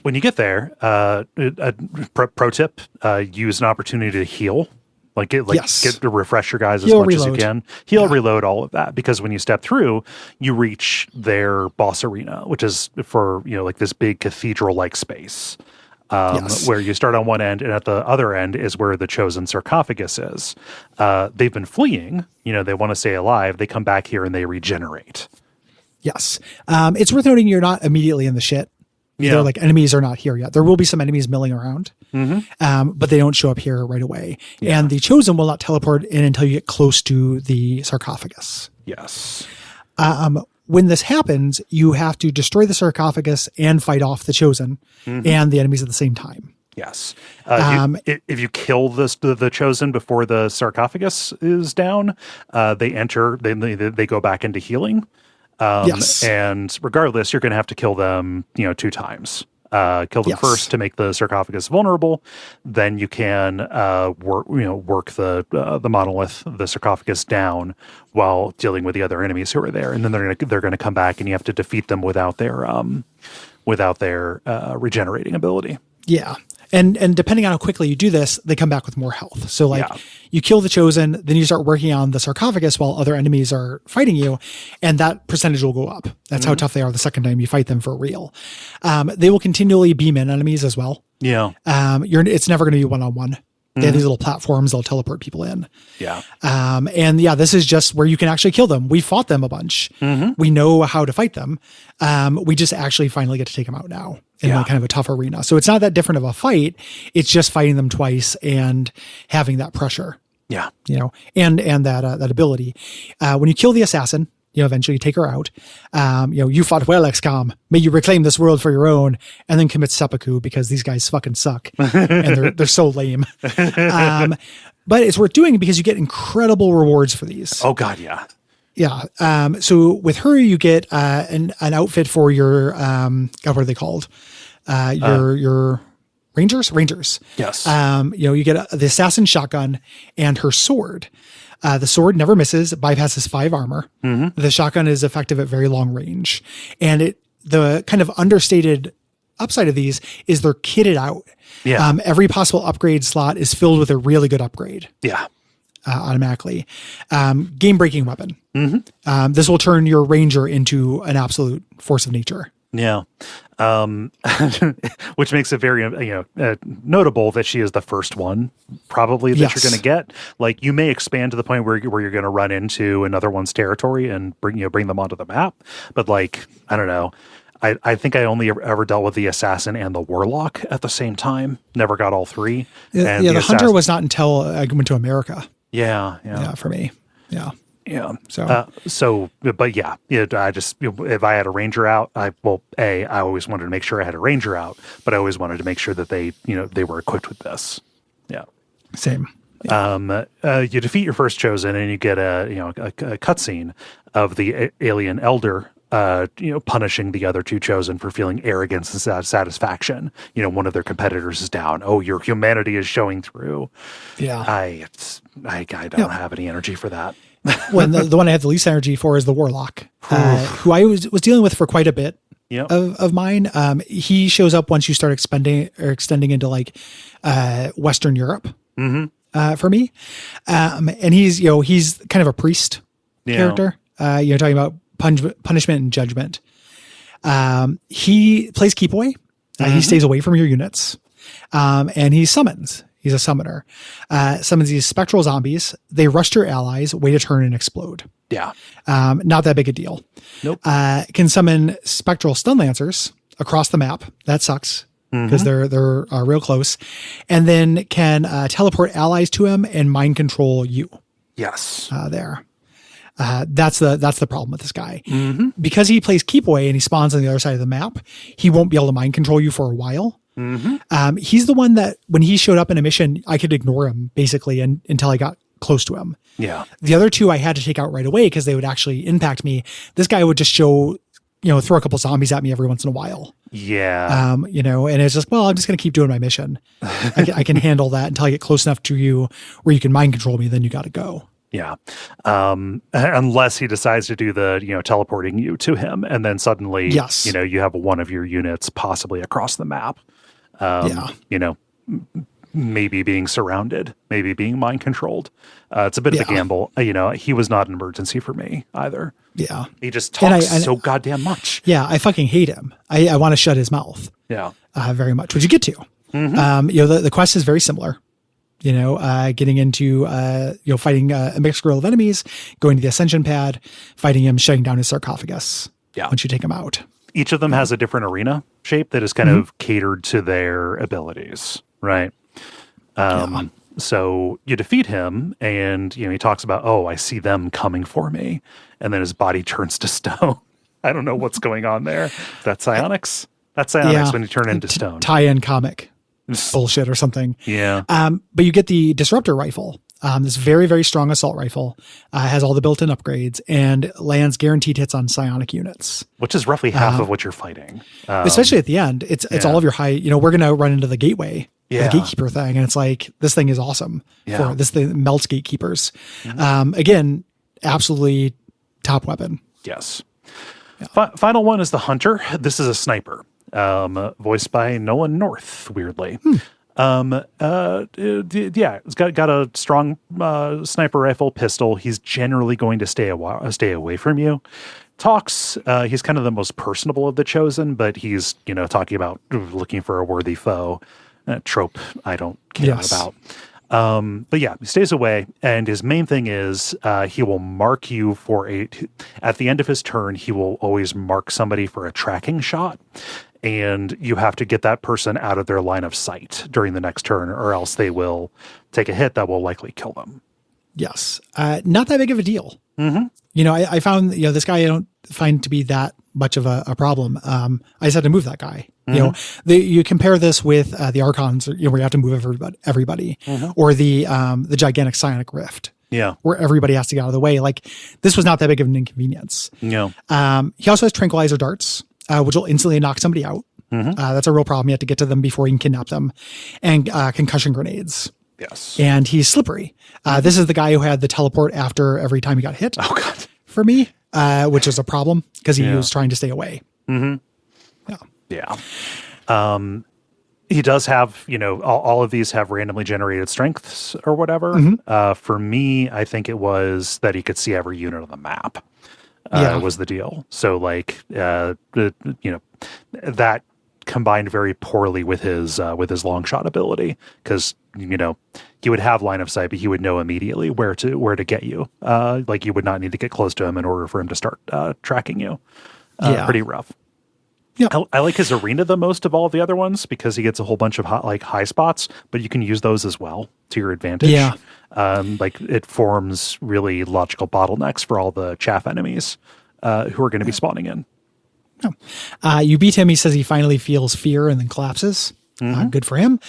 When you get there, pro tip: use an opportunity to heal. Get to refresh your guys as much as you can. Reload, all of that, because when you step through, you reach their boss arena, which is for this big cathedral-like space, where you start on one end, and at the other end is where the Chosen sarcophagus is. They've been fleeing. They want to stay alive. They come back here and they regenerate. Yes, it's worth noting you're not immediately in the shit. They're like enemies are not here yet. There will be some enemies milling around, but they don't show up here right away. Yeah. And the Chosen will not teleport in until you get close to the sarcophagus. Yes. When this happens, you have to destroy the sarcophagus and fight off the Chosen and the enemies at the same time. Yes. If you kill the Chosen before the sarcophagus is down, they go back into healing. Yes. And regardless, you're going to have to kill them, 2 times. Kill them first to make the sarcophagus vulnerable. Then you can work the monolith, the sarcophagus down while dealing with the other enemies who are there. And then they're going to come back, and you have to defeat them without their regenerating ability. Yeah. And depending on how quickly you do this, they come back with more health. So you kill the Chosen, then you start working on the sarcophagus while other enemies are fighting you, and that percentage will go up. That's how tough they are the second time you fight them for real. They will continually beam in enemies as well. Yeah. It's never going to be one-on-one. They have these little platforms that'll teleport people in. Yeah. This is just where you can actually kill them. We fought them a bunch. We know how to fight them. We just actually finally get to take them out now in kind of a tough arena. So it's not that different of a fight. It's just fighting them twice and having that pressure. Yeah. And that ability. When you kill the assassin, eventually you take her out. You fought well, XCOM. May you reclaim this world for your own, and then commit seppuku because these guys fucking suck and they're so lame. But it's worth doing because you get incredible rewards for these. Oh God, yeah. Yeah. So with her, you get an outfit for your what are they called? Your Rangers. Yes. You get the assassin shotgun and her sword. The sword never misses, bypasses 5 armor. The shotgun is effective at very long range. And the kind of understated upside of these is they're kitted out. Yeah. Every possible upgrade slot is filled with a really good upgrade. Yeah. Automatically. Game-breaking weapon. This will turn your ranger into an absolute force of nature. Yeah. Um, which makes it very, notable that she is the first one probably that you're going to get. Like, you may expand to the point where you're going to run into another one's territory and bring them onto the map. But like, I don't know. I think I only ever dealt with the assassin and the warlock at the same time. Never got all three. And the hunter was not until I went to America. Yeah, for me. Yeah. Yeah. But yeah, I just, if I had a ranger out, I always wanted to make sure I had a ranger out, but I always wanted to make sure that they were equipped with this. Yeah. Same. Yeah. You defeat your first chosen and you get a cutscene of the alien elder, punishing the other two chosen for feeling arrogance and satisfaction. One of their competitors is down. Oh, your humanity is showing through. Yeah. I don't have any energy for that. When the one I have the least energy for is the warlock, who I was dealing with for quite a bit of mine. He shows up once you start extending into like Western Europe for me. And he's kind of a priest character. Talking about punishment and judgment. He plays keep away. He stays away from your units. And he summons. He's a summoner. Summons these spectral zombies. They rush your allies, wait a turn, and explode. Yeah. Not that big a deal. Nope. Can summon spectral stun lancers across the map. That sucks because they're real close. And then can teleport allies to him and mind control you. Yes. There. That's the problem with this guy. Because he plays keep away and he spawns on the other side of the map, he won't be able to mind control you for a while. He's the one that when he showed up in a mission, I could ignore him basically until I got close to him. Yeah. The other two I had to take out right away because they would actually impact me. This guy would just throw a couple zombies at me every once in a while. Yeah. And it's just, well, I'm just going to keep doing my mission. I can handle that until I get close enough to you where you can mind control me. Then you got to go. Yeah. Unless he decides to do the, teleporting you to him and then suddenly, you have one of your units possibly across the map. Maybe being surrounded, maybe being mind controlled. It's a bit of a gamble. He was not an emergency for me either. Yeah. He just talks so goddamn much. Yeah. I fucking hate him. I want to shut his mouth. Yeah. Very much, which you get to. The quest is very similar. Getting into, fighting a mixed grill of enemies, going to the ascension pad, fighting him, shutting down his sarcophagus. Yeah. Once you take him out. Each of them has a different arena shape that is kind of catered to their abilities, right? So you defeat him and, he talks about, oh, I see them coming for me. And then his body turns to stone. I don't know what's going on there. That's psionics. That's psionics when you turn into stone. Tie-in comic bullshit or something. Yeah. But you get the disruptor rifle. This very, very strong assault rifle, has all the built-in upgrades and lands guaranteed hits on psionic units. Which is roughly half of what you're fighting. Especially at the end. It's all of your high, we're going to run into the gateway, the gatekeeper thing. And it's like, this thing is awesome. For this thing melts gatekeepers. Again, absolutely top weapon. Yes. Yeah. Final one is the hunter. This is a sniper, voiced by Nolan North, weirdly. It's got a strong sniper rifle, pistol. He's generally going to stay away from you. Talks, he's kind of the most personable of the chosen, but he's talking about looking for a worthy foe, trope I don't care about. But yeah, he stays away, and his main thing is he will mark you at the end of his turn, he will always mark somebody for a tracking shot. And you have to get that person out of their line of sight during the next turn, or else they will take a hit that will likely kill them. Yes. Not that big of a deal. I found, this guy I don't find to be that much of a problem. I just had to move that guy. You compare this with the Archons, where you have to move everybody, or the gigantic psionic rift. Yeah. Where everybody has to get out of the way. Like, this was not that big of an inconvenience. No. He also has tranquilizer darts. Which will instantly knock somebody out. That's a real problem. You have to get to them before you can kidnap them. And concussion grenades. Yes. And he's slippery. This is the guy who had the teleport after every time he got hit. Oh, God. For me, which is a problem because he was trying to stay away. Yeah. He does have, all of these have randomly generated strengths or whatever. For me, I think it was that he could see every unit on the map. was the deal. So like, that combined very poorly with his long shot ability, because he would have line of sight, but he would know immediately where to get you. Like you would not need to get close to him in order for him to start tracking you. Pretty rough. Yeah, I like his arena the most of all the other ones because he gets a whole bunch of high spots, but you can use those as well to your advantage. Yeah, like it forms really logical bottlenecks for all the chaff enemies who are going to be spawning in. You beat him. He says he finally feels fear and then collapses. Good for him.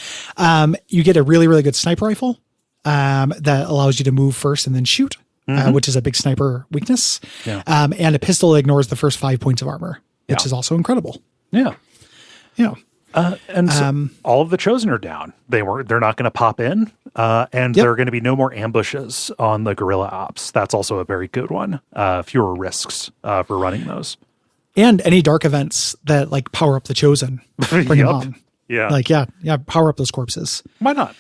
You get a really, really good sniper rifle that allows you to move first and then shoot, which is a big sniper weakness. Yeah. And a pistol that ignores the first 5 points of armor, which is also incredible. Yeah. Yeah. And so all of the Chosen are down. They're not going to pop in, and there are going to be no more ambushes on the guerrilla ops. That's also a very good one. Fewer risks for running those. And any dark events that like power up the Chosen, bring them on. Yeah. Like, power up those corpses. Why not?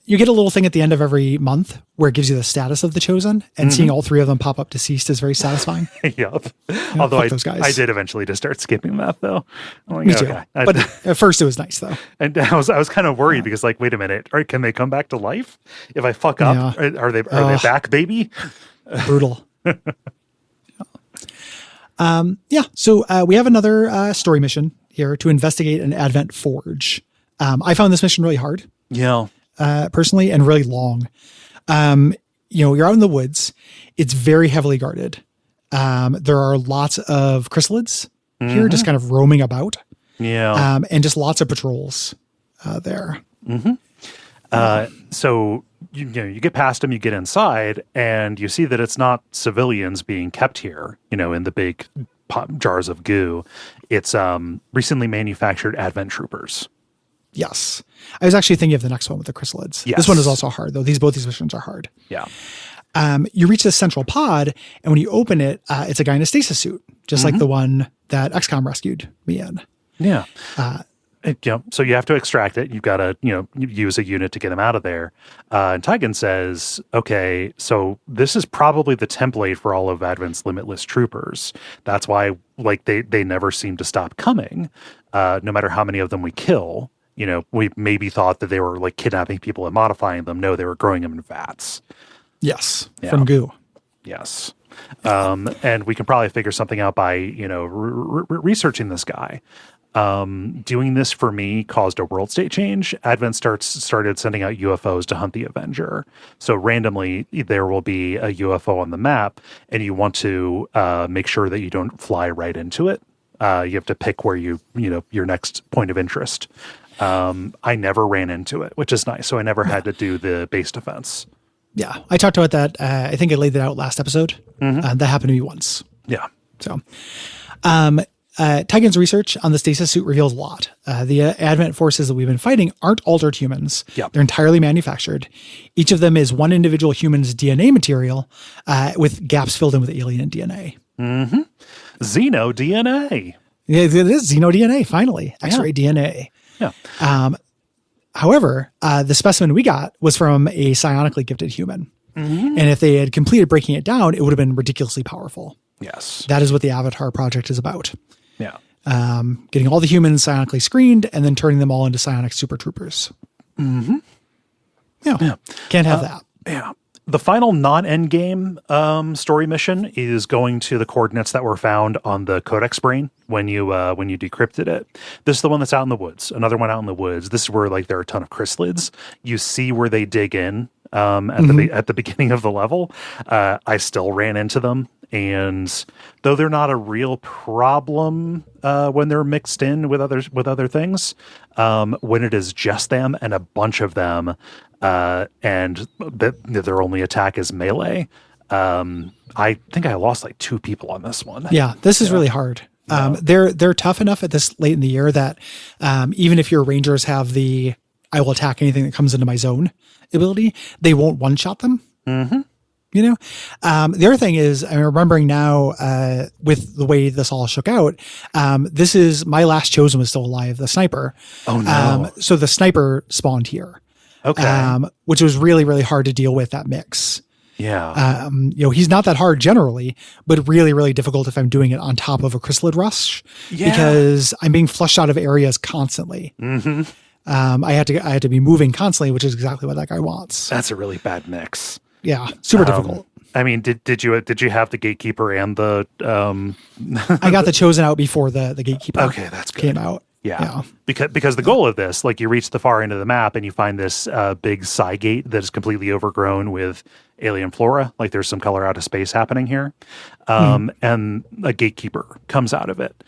You get a little thing at the end of every month where it gives you the status of the Chosen, and seeing all 3 of them pop up deceased is very satisfying. Yep. Although I did eventually just start skipping that though. I'm like, Me too. But at first it was nice though. And I was kind of worried because like, wait a minute, can they come back to life if I fuck up? Yeah. Are they back, baby? Brutal. So we have another story mission here to investigate an Advent forge. I found this mission really hard. Yeah. Personally, and really long. You're out in the woods. It's very heavily guarded. There are lots of chrysalids here just kind of roaming about. Yeah. And just lots of patrols there. So you get past them, you get inside, and you see that it's not civilians being kept here, in the big jars of goo. It's recently manufactured Advent troopers. Yes. I was actually thinking of the next one with the chrysalids. Yes. This one is also hard, though. Both these missions are hard. Yeah. You reach this central pod, and when you open it, it's a guy in a stasis suit, just like the one that XCOM rescued me in. Yeah. So you have to extract it. You've got to, use a unit to get him out of there. And Tygan says, okay, so this is probably the template for all of Advent's limitless troopers. That's why, like, they never seem to stop coming, no matter how many of them we kill. We maybe thought that they were, like, kidnapping people and modifying them. No, they were growing them in vats. Yes, from goo. Yes. And we can probably figure something out by, researching this guy. Doing this for me caused a world state change. Advent started sending out UFOs to hunt the Avenger. So randomly there will be a UFO on the map, and you want to make sure that you don't fly right into it. You have to pick where your next point of interest. I never ran into it, which is nice. So I never had to do the base defense. Yeah, I talked about that. I think I laid that out last episode. That happened to me once. Yeah. So, Tygan's research on the stasis suit reveals a lot. The Advent forces that we've been fighting aren't altered humans. Yep. They're entirely manufactured. Each of them is one individual human's DNA material with gaps filled in with alien DNA. Xeno DNA. Yeah, it is Xeno DNA, finally. X-ray DNA. Yeah. However, the specimen we got was from a psionically gifted human. And if they had completed breaking it down, it would have been ridiculously powerful. Yes. That is what the Avatar project is about. Yeah. Getting all the humans psionically screened and then turning them all into psionic super troopers. Yeah. Can't have that. Yeah. The final non-endgame story mission is going to the coordinates that were found on the Codex brain when you decrypted it. This is the one that's out in the woods. Another one out in the woods. This is where there are a ton of chrysalids. You see where they dig in at the beginning of the level. I still ran into them, and though they're not a real problem when they're mixed in with other things, when it is just them and a bunch of them. And their only attack is melee. I think I lost 2 people on this one. Yeah, this is really hard. They're tough enough at this late in the year that even if your rangers have the I will attack anything that comes into my zone ability, they won't one-shot them. The other thing is, I'm remembering now with the way this all shook out, this is my last Chosen was still alive, the sniper. Oh, no. So the sniper spawned here. Okay. Which was really, really hard to deal with that mix. Yeah. He's not that hard generally, but really, really difficult if I'm doing it on top of a chrysalid rush because I'm being flushed out of areas constantly. Mm-hmm. I had to be moving constantly, which is exactly what that guy wants. That's a really bad mix. Yeah, super difficult. I mean, did you have the gatekeeper and the I got the chosen out before the gatekeeper. Okay, that's good. Came out. Yeah. Because the goal of this, like you reach the far end of the map and you find this big side gate that is completely overgrown with alien flora. Like there's some color out of space happening here. And a gatekeeper comes out of it.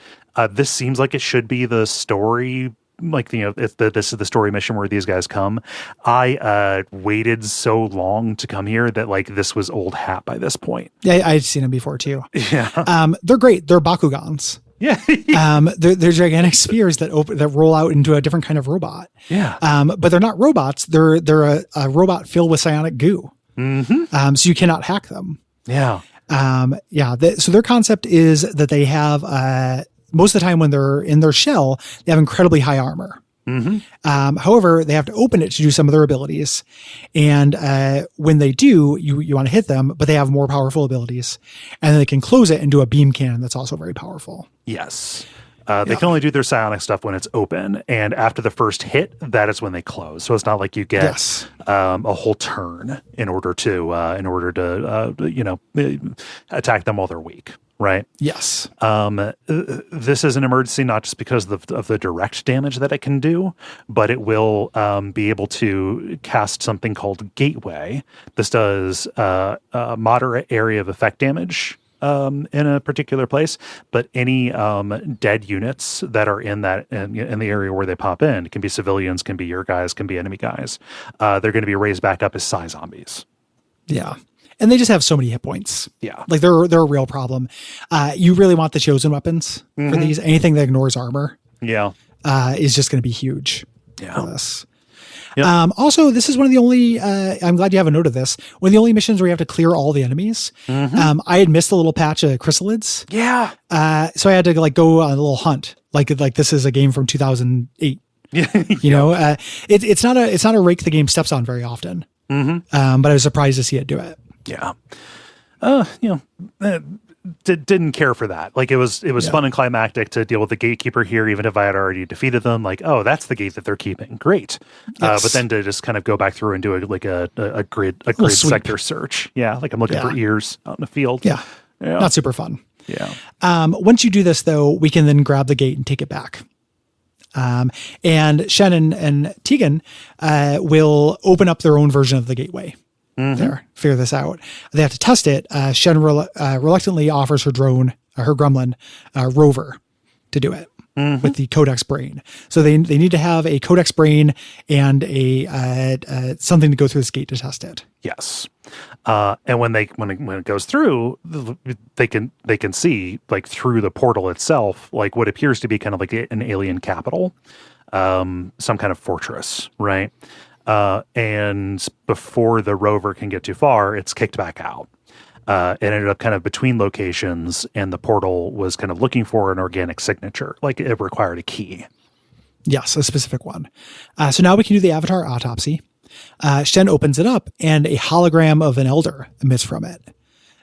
This seems like it should be the story. Like, this is the story mission where these guys come. I waited so long to come here that like this was old hat by this point. Yeah, I'd seen them before too. Yeah. They're great. They're Bakugans. Yeah. They're gigantic spheres that roll out into a different kind of robot. Yeah. But they're not robots. They're a robot filled with psionic goo. Mm-hmm. So you cannot hack them. Yeah. So their concept is that they have, most of the time when they're in their shell, they have incredibly high armor. Mm-hmm. However, they have to open it to do some of their abilities. And when they do, you want to hit them, but they have more powerful abilities. And then they can close it and do a beam cannon that's also very powerful. Yes. They can only do their psionic stuff when it's open. And after the first hit, that is when they close. So it's not like you get a whole turn in order to attack them while they're weak. Right. Yes. This is an emergency, not just because of the direct damage that it can do, but it will be able to cast something called Gateway. This does moderate area of effect damage in a particular place, but any dead units that are in that in the area where they pop in, can be civilians, can be your guys, can be enemy guys. They're going to be raised back up as psi zombies. Yeah. And they just have so many hit points. Yeah. Like they're a real problem. You really want the chosen weapons for these. Anything that ignores armor. Yeah. Is just going to be huge for this. Yep. Also, this is one of the only, I'm glad you have a note of this, one of the only missions where you have to clear all the enemies. I had missed a little patch of chrysalids. Yeah. So I had to like go on a little hunt. Like this is a game from 2008. Yeah. It's not a rake the game steps on very often. But I was surprised to see it do it. Yeah. Didn't care for that. Like it was fun and climactic to deal with the gatekeeper here, even if I had already defeated them. Like, oh, that's the gate that they're keeping. Great. But then to just kind of go back through and do a grid sector search. Yeah. Like I'm looking for ears out in the field. Yeah. Not super fun. Yeah. Once you do this though, we can then grab the gate and take it back. And Shannon and Tegan, will open up their own version of the gateway. There, figure this out. They have to test it. Shen reluctantly offers her drone, her gremlin, Rover, to do it with the Codex brain. So they need to have a Codex brain and a something to go through this gate to test it. Yes, and when it goes through, they can see like through the portal itself, like what appears to be kind of like an alien capital, some kind of fortress, right? And before the rover can get too far, it's kicked back out. It ended up kind of between locations, and the portal was kind of looking for an organic signature, like it required a key. Yes, a specific one. So now we can do the avatar autopsy. Shen opens it up, and a hologram of an elder emits from it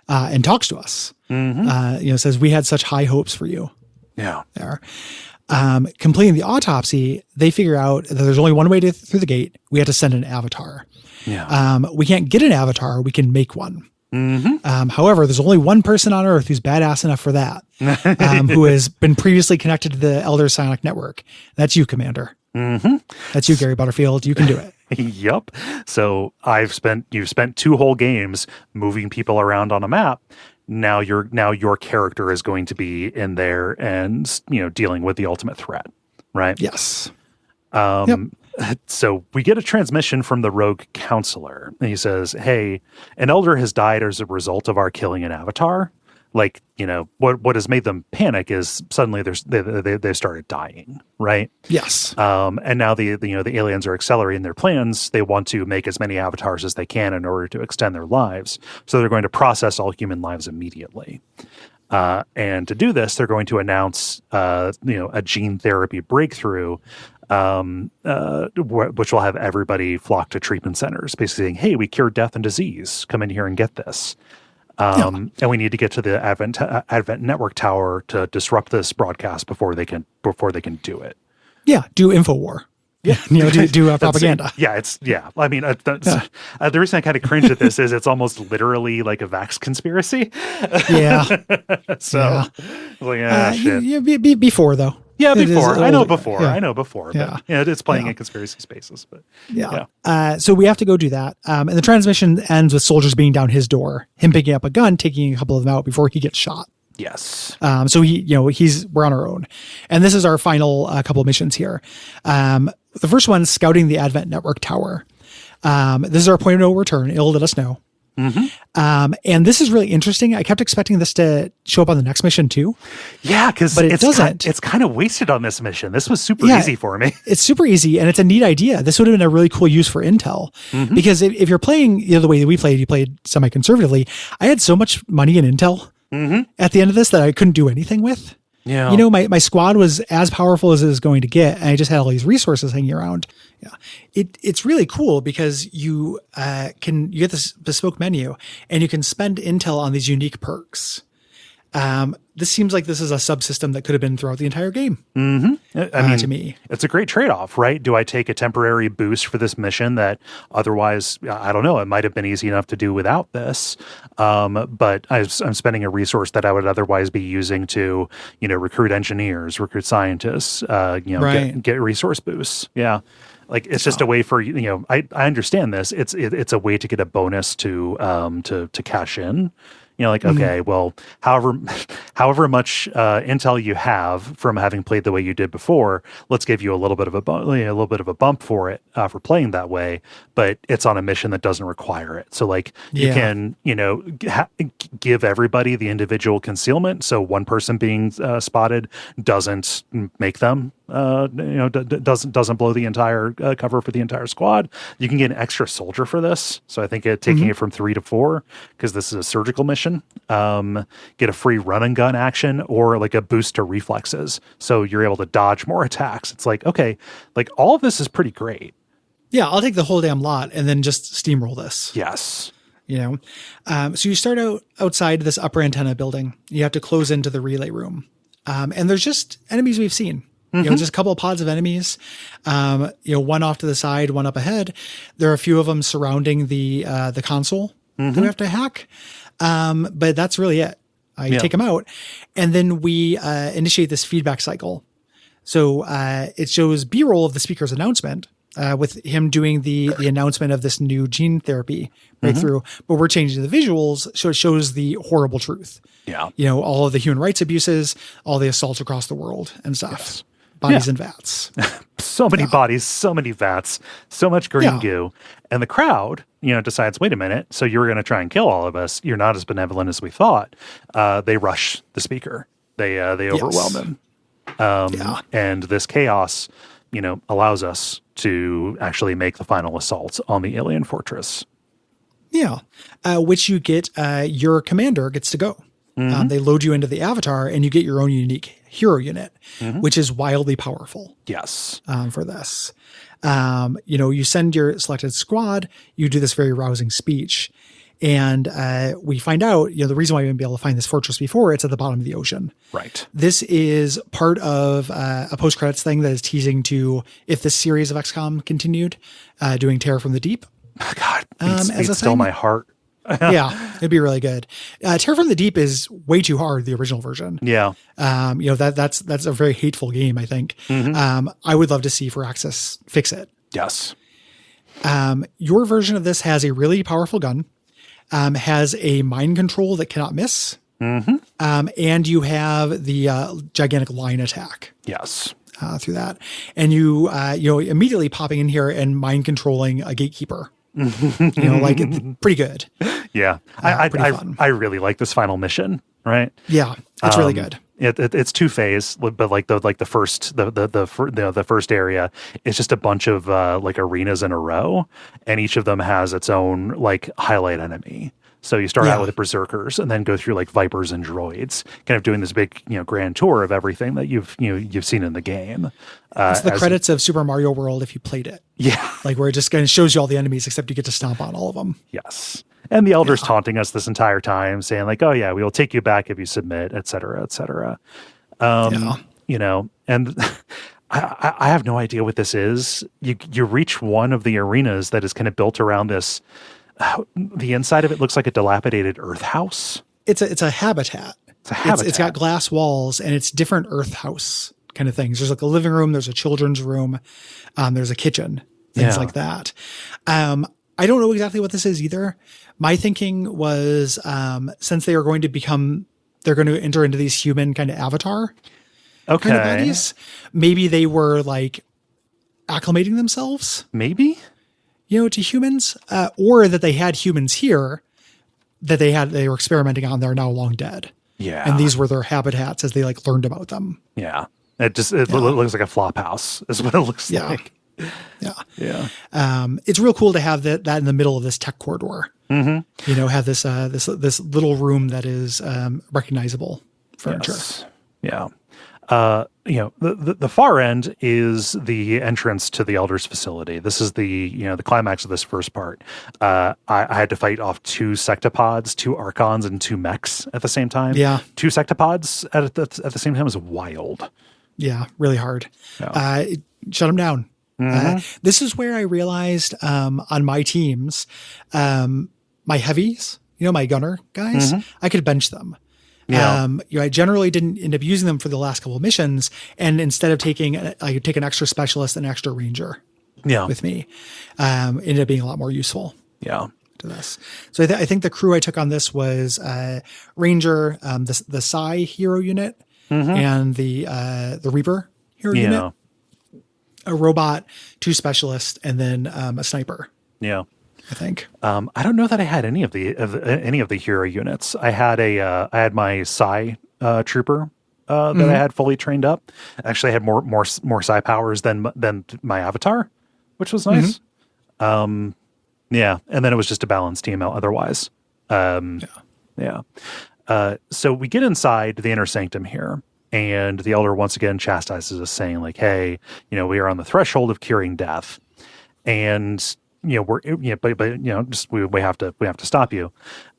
and talks to us. Says, "We had such high hopes for you." Yeah. There. Completing the autopsy, they figure out that there's only one way through the gate. We have to send an avatar. Yeah. We can't get an avatar. We can make one. However, there's only one person on Earth who's badass enough for that, who has been previously connected to the Elder Psionic Network. That's you, Commander. That's you, Gary Butterfield. You can do it. Yep. So you've spent 2 whole games moving people around on a map. Now your character is going to be in there and dealing with the ultimate threat, right? Yes. So we get a transmission from the rogue counselor, and he says, "Hey, an elder has died as a result of our killing an avatar. Like, what has made them panic is suddenly they started dying, right? Yes. And now the aliens are accelerating their plans. They want to make as many avatars as they can in order to extend their lives. So they're going to process all human lives immediately. And to do this, they're going to announce, a gene therapy breakthrough which will have everybody flock to treatment centers, basically saying, "Hey, we cured death and disease. Come in here and get this." And we need to get to the Advent Network Tower to disrupt this broadcast before they can do it. Yeah, do InfoWar. Yeah, do propaganda. I mean, the reason I kind of cringe at this is it's almost literally like a vax conspiracy. Yeah. So, shit. Before though. Yeah, before. I know before. Yeah. But it's playing in conspiracy spaces. But so we have to go do that. And the transmission ends with soldiers being down his door, him picking up a gun, taking a couple of them out before he gets shot. Yes. So we're on our own, and this is our final couple of missions here. The first one, scouting the Advent Network Tower. This is our point of no return. It'll let us know. Mm-hmm. And this is really interesting. I kept expecting this to show up on the next mission too. Yeah, but it doesn't. It's kind of wasted on this mission. This was super easy for me. It's super easy, and it's a neat idea. This would have been a really cool use for intel. Mm-hmm. Because if you're playing the way that we played, you played semi-conservatively. I had so much money in intel at the end of this that I couldn't do anything with. Yeah. My squad was as powerful as it was going to get, and I just had all these resources hanging around. Yeah. It's really cool because you get this bespoke menu, and you can spend intel on these unique perks. This seems like this is a subsystem that could have been throughout the entire game. Mm-hmm. To me, it's a great trade-off, right? Do I take a temporary boost for this mission that otherwise, I don't know, it might have been easy enough to do without this, but I'm spending a resource that I would otherwise be using to, recruit engineers, recruit scientists, get resource boosts. Yeah. Like it's just a way for I understand this. It's a way to get a bonus to cash in. Okay, well, however much intel you have from having played the way you did before, let's give you a little bit of a bump for it for playing that way. But it's on a mission that doesn't require it. So you can give everybody the individual concealment. So one person being spotted doesn't make them doesn't blow the entire cover for the entire squad. You can get an extra soldier for this. So I think taking it from 3 to 4, because this is a surgical mission, get a free run and gun action or like a boost to reflexes. So you're able to dodge more attacks. It's okay, all of this is pretty great. Yeah. I'll take the whole damn lot and then just steamroll this. Yes. So you start outside this upper antenna building. You have to close into the relay room. And there's just enemies we've seen. Just a couple of pods of enemies, one off to the side, one up ahead. There are a few of them surrounding the console that we have to hack. But that's really it. I take them out, and then we initiate this feedback cycle. So it shows B-roll of the speaker's announcement with him doing the announcement of this new gene therapy breakthrough. But we're changing the visuals, so it shows the horrible truth. Yeah. All of the human rights abuses, all the assaults across the world and stuff. Yes. Bodies and vats. So many bodies, so many vats, so much green goo. And the crowd, decides, wait a minute, so you were going to try and kill all of us. You're not as benevolent as we thought. They rush the speaker. They overwhelm him. And this chaos, allows us to actually make the final assault on the alien fortress. Yeah. Which you get, your commander gets to go. They load you into the avatar and you get your own unique hero unit, which is wildly powerful. Yes. For this, you send your selected squad, you do this very rousing speech, and we find out, the reason why we haven't been able to find this fortress before, it's at the bottom of the ocean. Right. This is part of a post-credits thing that is teasing to, if this series of XCOM continued, doing Terror from the Deep. God, beats still my heart. Yeah, it'd be really good. Terror from the Deep is way too hard, the original version. Yeah. That's a very hateful game, I think. I would love to see Firaxis fix it. Yes. Your version of this has a really powerful gun, has a mind control that cannot miss. And you have the gigantic line attack. Yes. Through that. And you immediately popping in here and mind controlling a gatekeeper. Pretty good. Yeah. I really like this final mission, right? Yeah. It's really good. It's 2-phase, but the first area is just a bunch of arenas in a row, and each of them has its own highlight enemy. So you start out Yeah. with berserkers and then go through like vipers and droids, kind of doing this big, grand tour of everything that you've seen in the game. It's the credits of Super Mario World if you played it. Yeah. Like where it just kind of shows you all the enemies, except you get to stomp on all of them. Yes. And the elders taunting us this entire time, saying like, oh yeah, we will take you back if you submit, et cetera, et cetera. And I have no idea what this is. You reach one of the arenas that is kind of built around this. The inside of it looks like a dilapidated earth house. It's a habitat. It's a habitat. It's got glass walls and it's different earth house kind of things. There's like a living room. There's a children's room. There's a kitchen, things like that. I don't know exactly what this is either. My thinking was, since they are going to they're going to enter into these human kind of avatar kind of bodies. Maybe they were like acclimating themselves. Maybe. To humans, or that they had humans here that they were experimenting on. They're now long dead. Yeah. And these were their habitats as they like learned about them. Yeah. It looks like a flop house is what it looks like. Yeah. Yeah. It's real cool to have that in the middle of this tech corridor. Mm-hmm. Have this little room that is recognizable furniture. Yes. Yeah. The far end is the entrance to the Elders facility. This is the climax of this first part. I had to fight off 2 sectopods, 2 archons, and 2 mechs at the same time. Yeah. 2 sectopods at the same time is wild. Yeah, really hard. Yeah. Shut them down. This is where I realized on my teams, my heavies, my gunner guys, I could bench them. Yeah. I generally didn't end up using them for the last couple of missions, and instead of I could take an extra specialist and an extra ranger with me, ended up being a lot more useful. Yeah. To this. So I think the crew I took on this was Ranger, the Psi hero unit, and the Reaper hero unit, a robot, 2 specialists, and then a sniper. Yeah. I think. I don't know that I had any of the hero units. I had my Psi trooper that I had fully trained up. Actually, I had more Psi powers than my avatar, which was nice. Yeah, and then it was just a balanced team otherwise. Yeah. So we get inside the inner sanctum here, and the elder once again chastises us, saying like, "Hey, we are on the threshold of curing death, and." We have to stop you.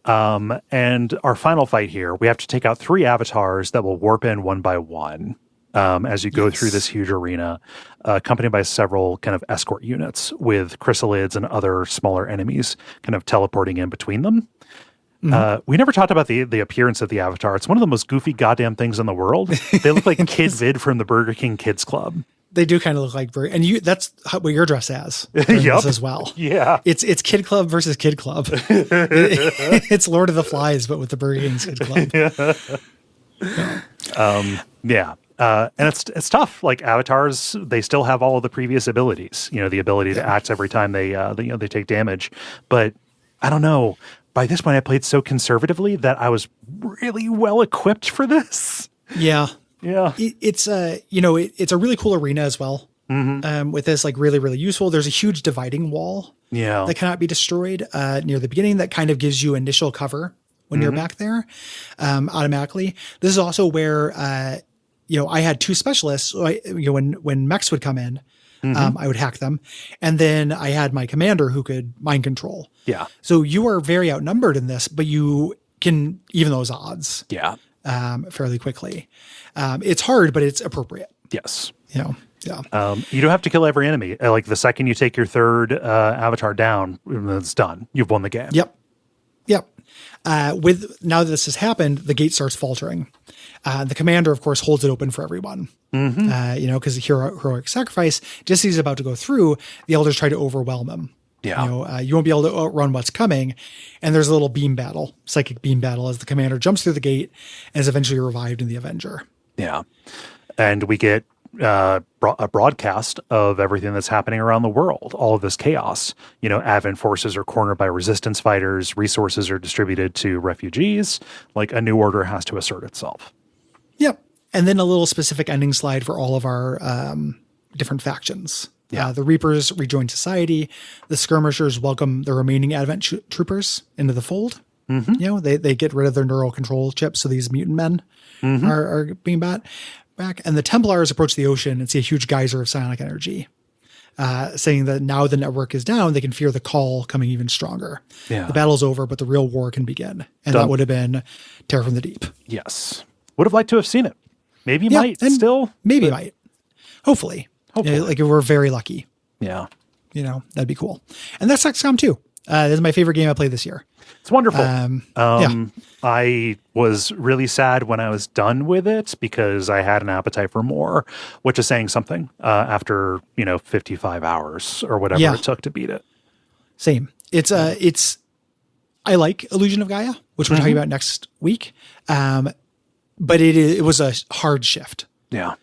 And our final fight here, we have to take out 3 avatars that will warp in one by one as you go through this huge arena, accompanied by several kind of escort units with chrysalids and other smaller enemies kind of teleporting in between them. We never talked about the appearance of the avatar. It's one of the most goofy goddamn things in the world. They look like Kid Vid from the Burger King Kids Club. They do kind of look like, and that's what you're dressed as this as well. Yeah. It's Kid Club versus Kid Club. It's Lord of the Flies, but with the Burger King's Kid Club. And it's tough. Like avatars, they still have all of the previous abilities, the ability to act every time they take damage. But I don't know. By this point, I played so conservatively that I was really well equipped for this. Yeah. Yeah. It's it's a really cool arena as well. With this, like really, really useful. There's a huge dividing wall that cannot be destroyed near the beginning that kind of gives you initial cover when you're back there automatically. This is also where, I had 2 specialists. So when mechs would come in, I would hack them. And then I had my commander who could mind control. Yeah. So you are very outnumbered in this, but you can even those odds. Yeah. Fairly quickly. It's hard, but it's appropriate. Yes. Yeah. You don't have to kill every enemy. Like the second you take your 3rd avatar down, it's done. You've won the game. Yep. Now that this has happened, the gate starts faltering. The commander, of course, holds it open for everyone. Because the heroic sacrifice, just as he's about to go through, the elders try to overwhelm him. Yeah. You won't be able to outrun what's coming. And there's a little psychic beam battle as the commander jumps through the gate and is eventually revived in the Avenger. Yeah. And we get a broadcast of everything that's happening around the world, all of this chaos. Advent forces are cornered by resistance fighters, resources are distributed to refugees, like a new order has to assert itself. Yep. And then a little specific ending slide for all of our different factions. Yeah. The Reapers rejoin society. The Skirmishers welcome the remaining Advent troopers into the fold. You know, they get rid of their neural control chips, so these mutant men are being back. And the Templars approach the ocean and see a huge geyser of psionic energy, saying that now the network is down, they can fear the call coming even stronger. Yeah. The battle's over, but the real war can begin. And that would have been Terror from the Deep. Yes. Would have liked to have seen it. Maybe might still. Maybe might. Hopefully. Hopefully. Like if we're very lucky. Yeah. You know, that'd be cool. And that's XCOM 2. This is my favorite game I played this year. It's wonderful. Yeah. I was really sad when I was done with it because I had an appetite for more, which is saying something after, 55 hours or whatever it took to beat it. Same. It's I like Illusion of Gaia, which we're talking about next week. But it was a hard shift. Yeah.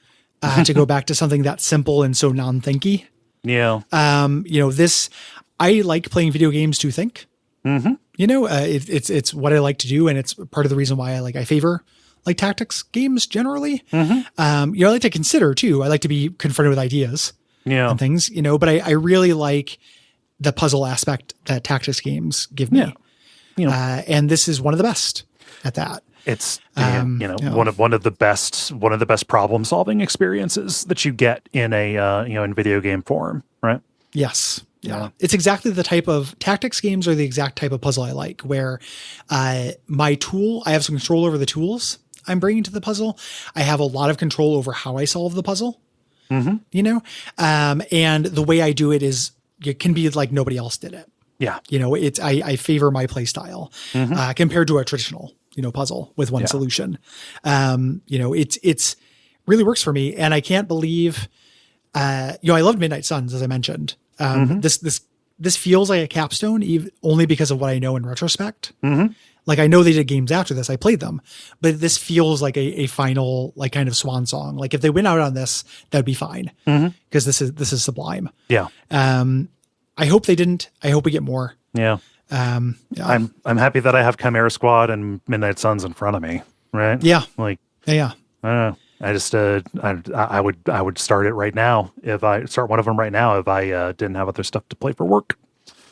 To go back to something that simple and so non-thinky. Yeah. I like playing video games to think. It's what I like to do, and it's part of the reason why I favor like tactics games generally. I like to consider too. I like to be confronted with ideas and things, but I really like the puzzle aspect that tactics games give me. And this is one of the best at that. It's one of the best problem solving experiences that you get in a in video game form, right? Yes. Yeah. It's exactly the type of tactics games are the exact type of puzzle I like, where my tool, I have some control over the tools I'm bringing to the puzzle. I have a lot of control over how I solve the puzzle, and the way I do it it can be like nobody else did it. Yeah. I favor my play style compared to a traditional, puzzle with one solution. It's really works for me. And I can't believe, I loved Midnight Suns, as I mentioned. This feels like a capstone only because of what I know in retrospect. Like I know they did games after this. I played them, but this feels like a final, like kind of swan song. Like if they went out on this, that'd be fine. Because this is sublime. Yeah. I hope they didn't. I hope we get more. Yeah. I'm happy that I have Chimera Squad and Midnight Suns in front of me. Right. Yeah. Like, yeah. I don't know. I just, I would start it right now if I start one of them right now if I didn't have other stuff to play for work.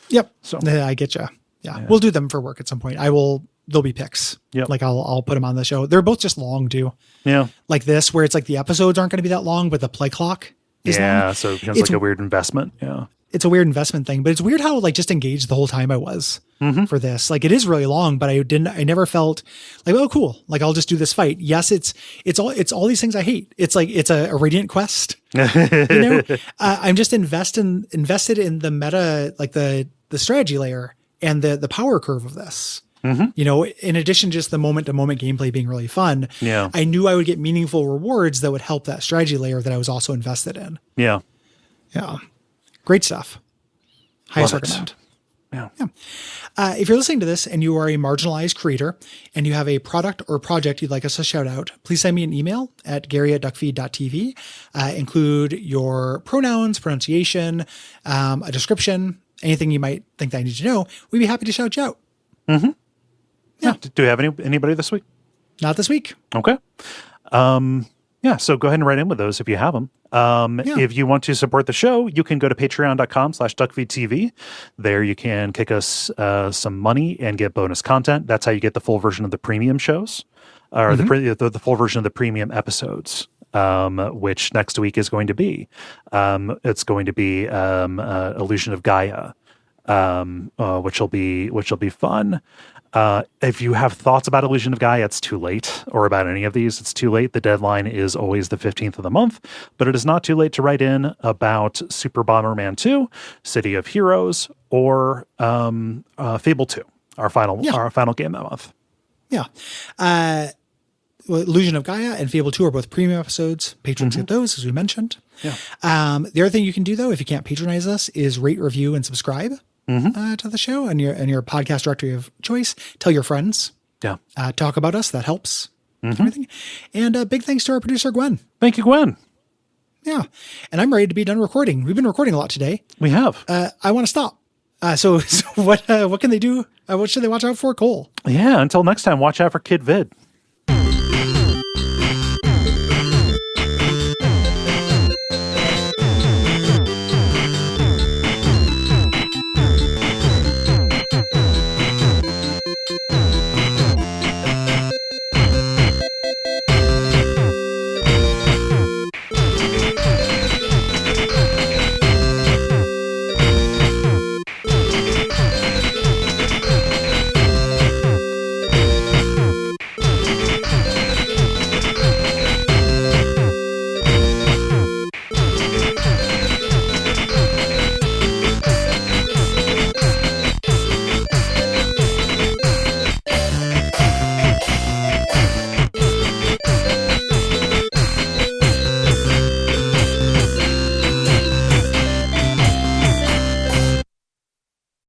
Yep. So I get you. Yeah. We'll do them for work at some point. There'll be picks. Yep. Like I'll put them on the show. They're both just long too. Yeah. Like this, where it's like the episodes aren't going to be that long, but the play clock is long. Yeah. So it becomes like a weird investment. Yeah. It's a weird investment thing, but it's weird how like just engaged the whole time I was for this. Like it is really long, but I never felt like, oh, cool. Like I'll just do this fight. Yes. It's all these things I hate. It's like, it's a radiant quest, I'm just invested in the meta, like the strategy layer and the power curve of this. In addition to just the moment to moment gameplay being really fun. Yeah. I knew I would get meaningful rewards that would help that strategy layer that I was also invested in. Yeah. Yeah. Great stuff. Highest recommend. Yeah. If you're listening to this and you are a marginalized creator and you have a product or project you'd like us to shout out, please send me an email at Gary@Duckfeed.tv. Include your pronouns, pronunciation, a description, anything you might think that I need to know. We'd be happy to shout you out. Yeah. Do we have anybody this week? Not this week. Okay. So go ahead and write in with those if you have them. If you want to support the show, you can go to patreon.com/DuckFeed.tv. There you can kick us some money and get bonus content. That's how you get the full version of the premium shows, or the full version of the premium episodes, which next week is going to be. It's going to be Illusion of Gaia, which will be fun. If you have thoughts about Illusion of Gaia, it's too late, or about any of these, it's too late. The deadline is always the 15th of the month, but it is not too late to write in about Super Bomberman 2, City of Heroes, or Fable 2, our final game that month. Yeah. Illusion of Gaia and Fable 2 are both premium episodes. Patrons get those, as we mentioned. Yeah. The other thing you can do, though, if you can't patronize us, is rate, review, and subscribe. To the show and your podcast directory of choice. Tell your friends. Yeah. Talk about us. That helps. Everything. And big thanks to our producer, Gwen. Thank you, Gwen. Yeah. And I'm ready to be done recording. We've been recording a lot today. We have. I want to stop. So what can they do? What should they watch out for, Cole? Yeah. Until next time, watch out for Kid Vid.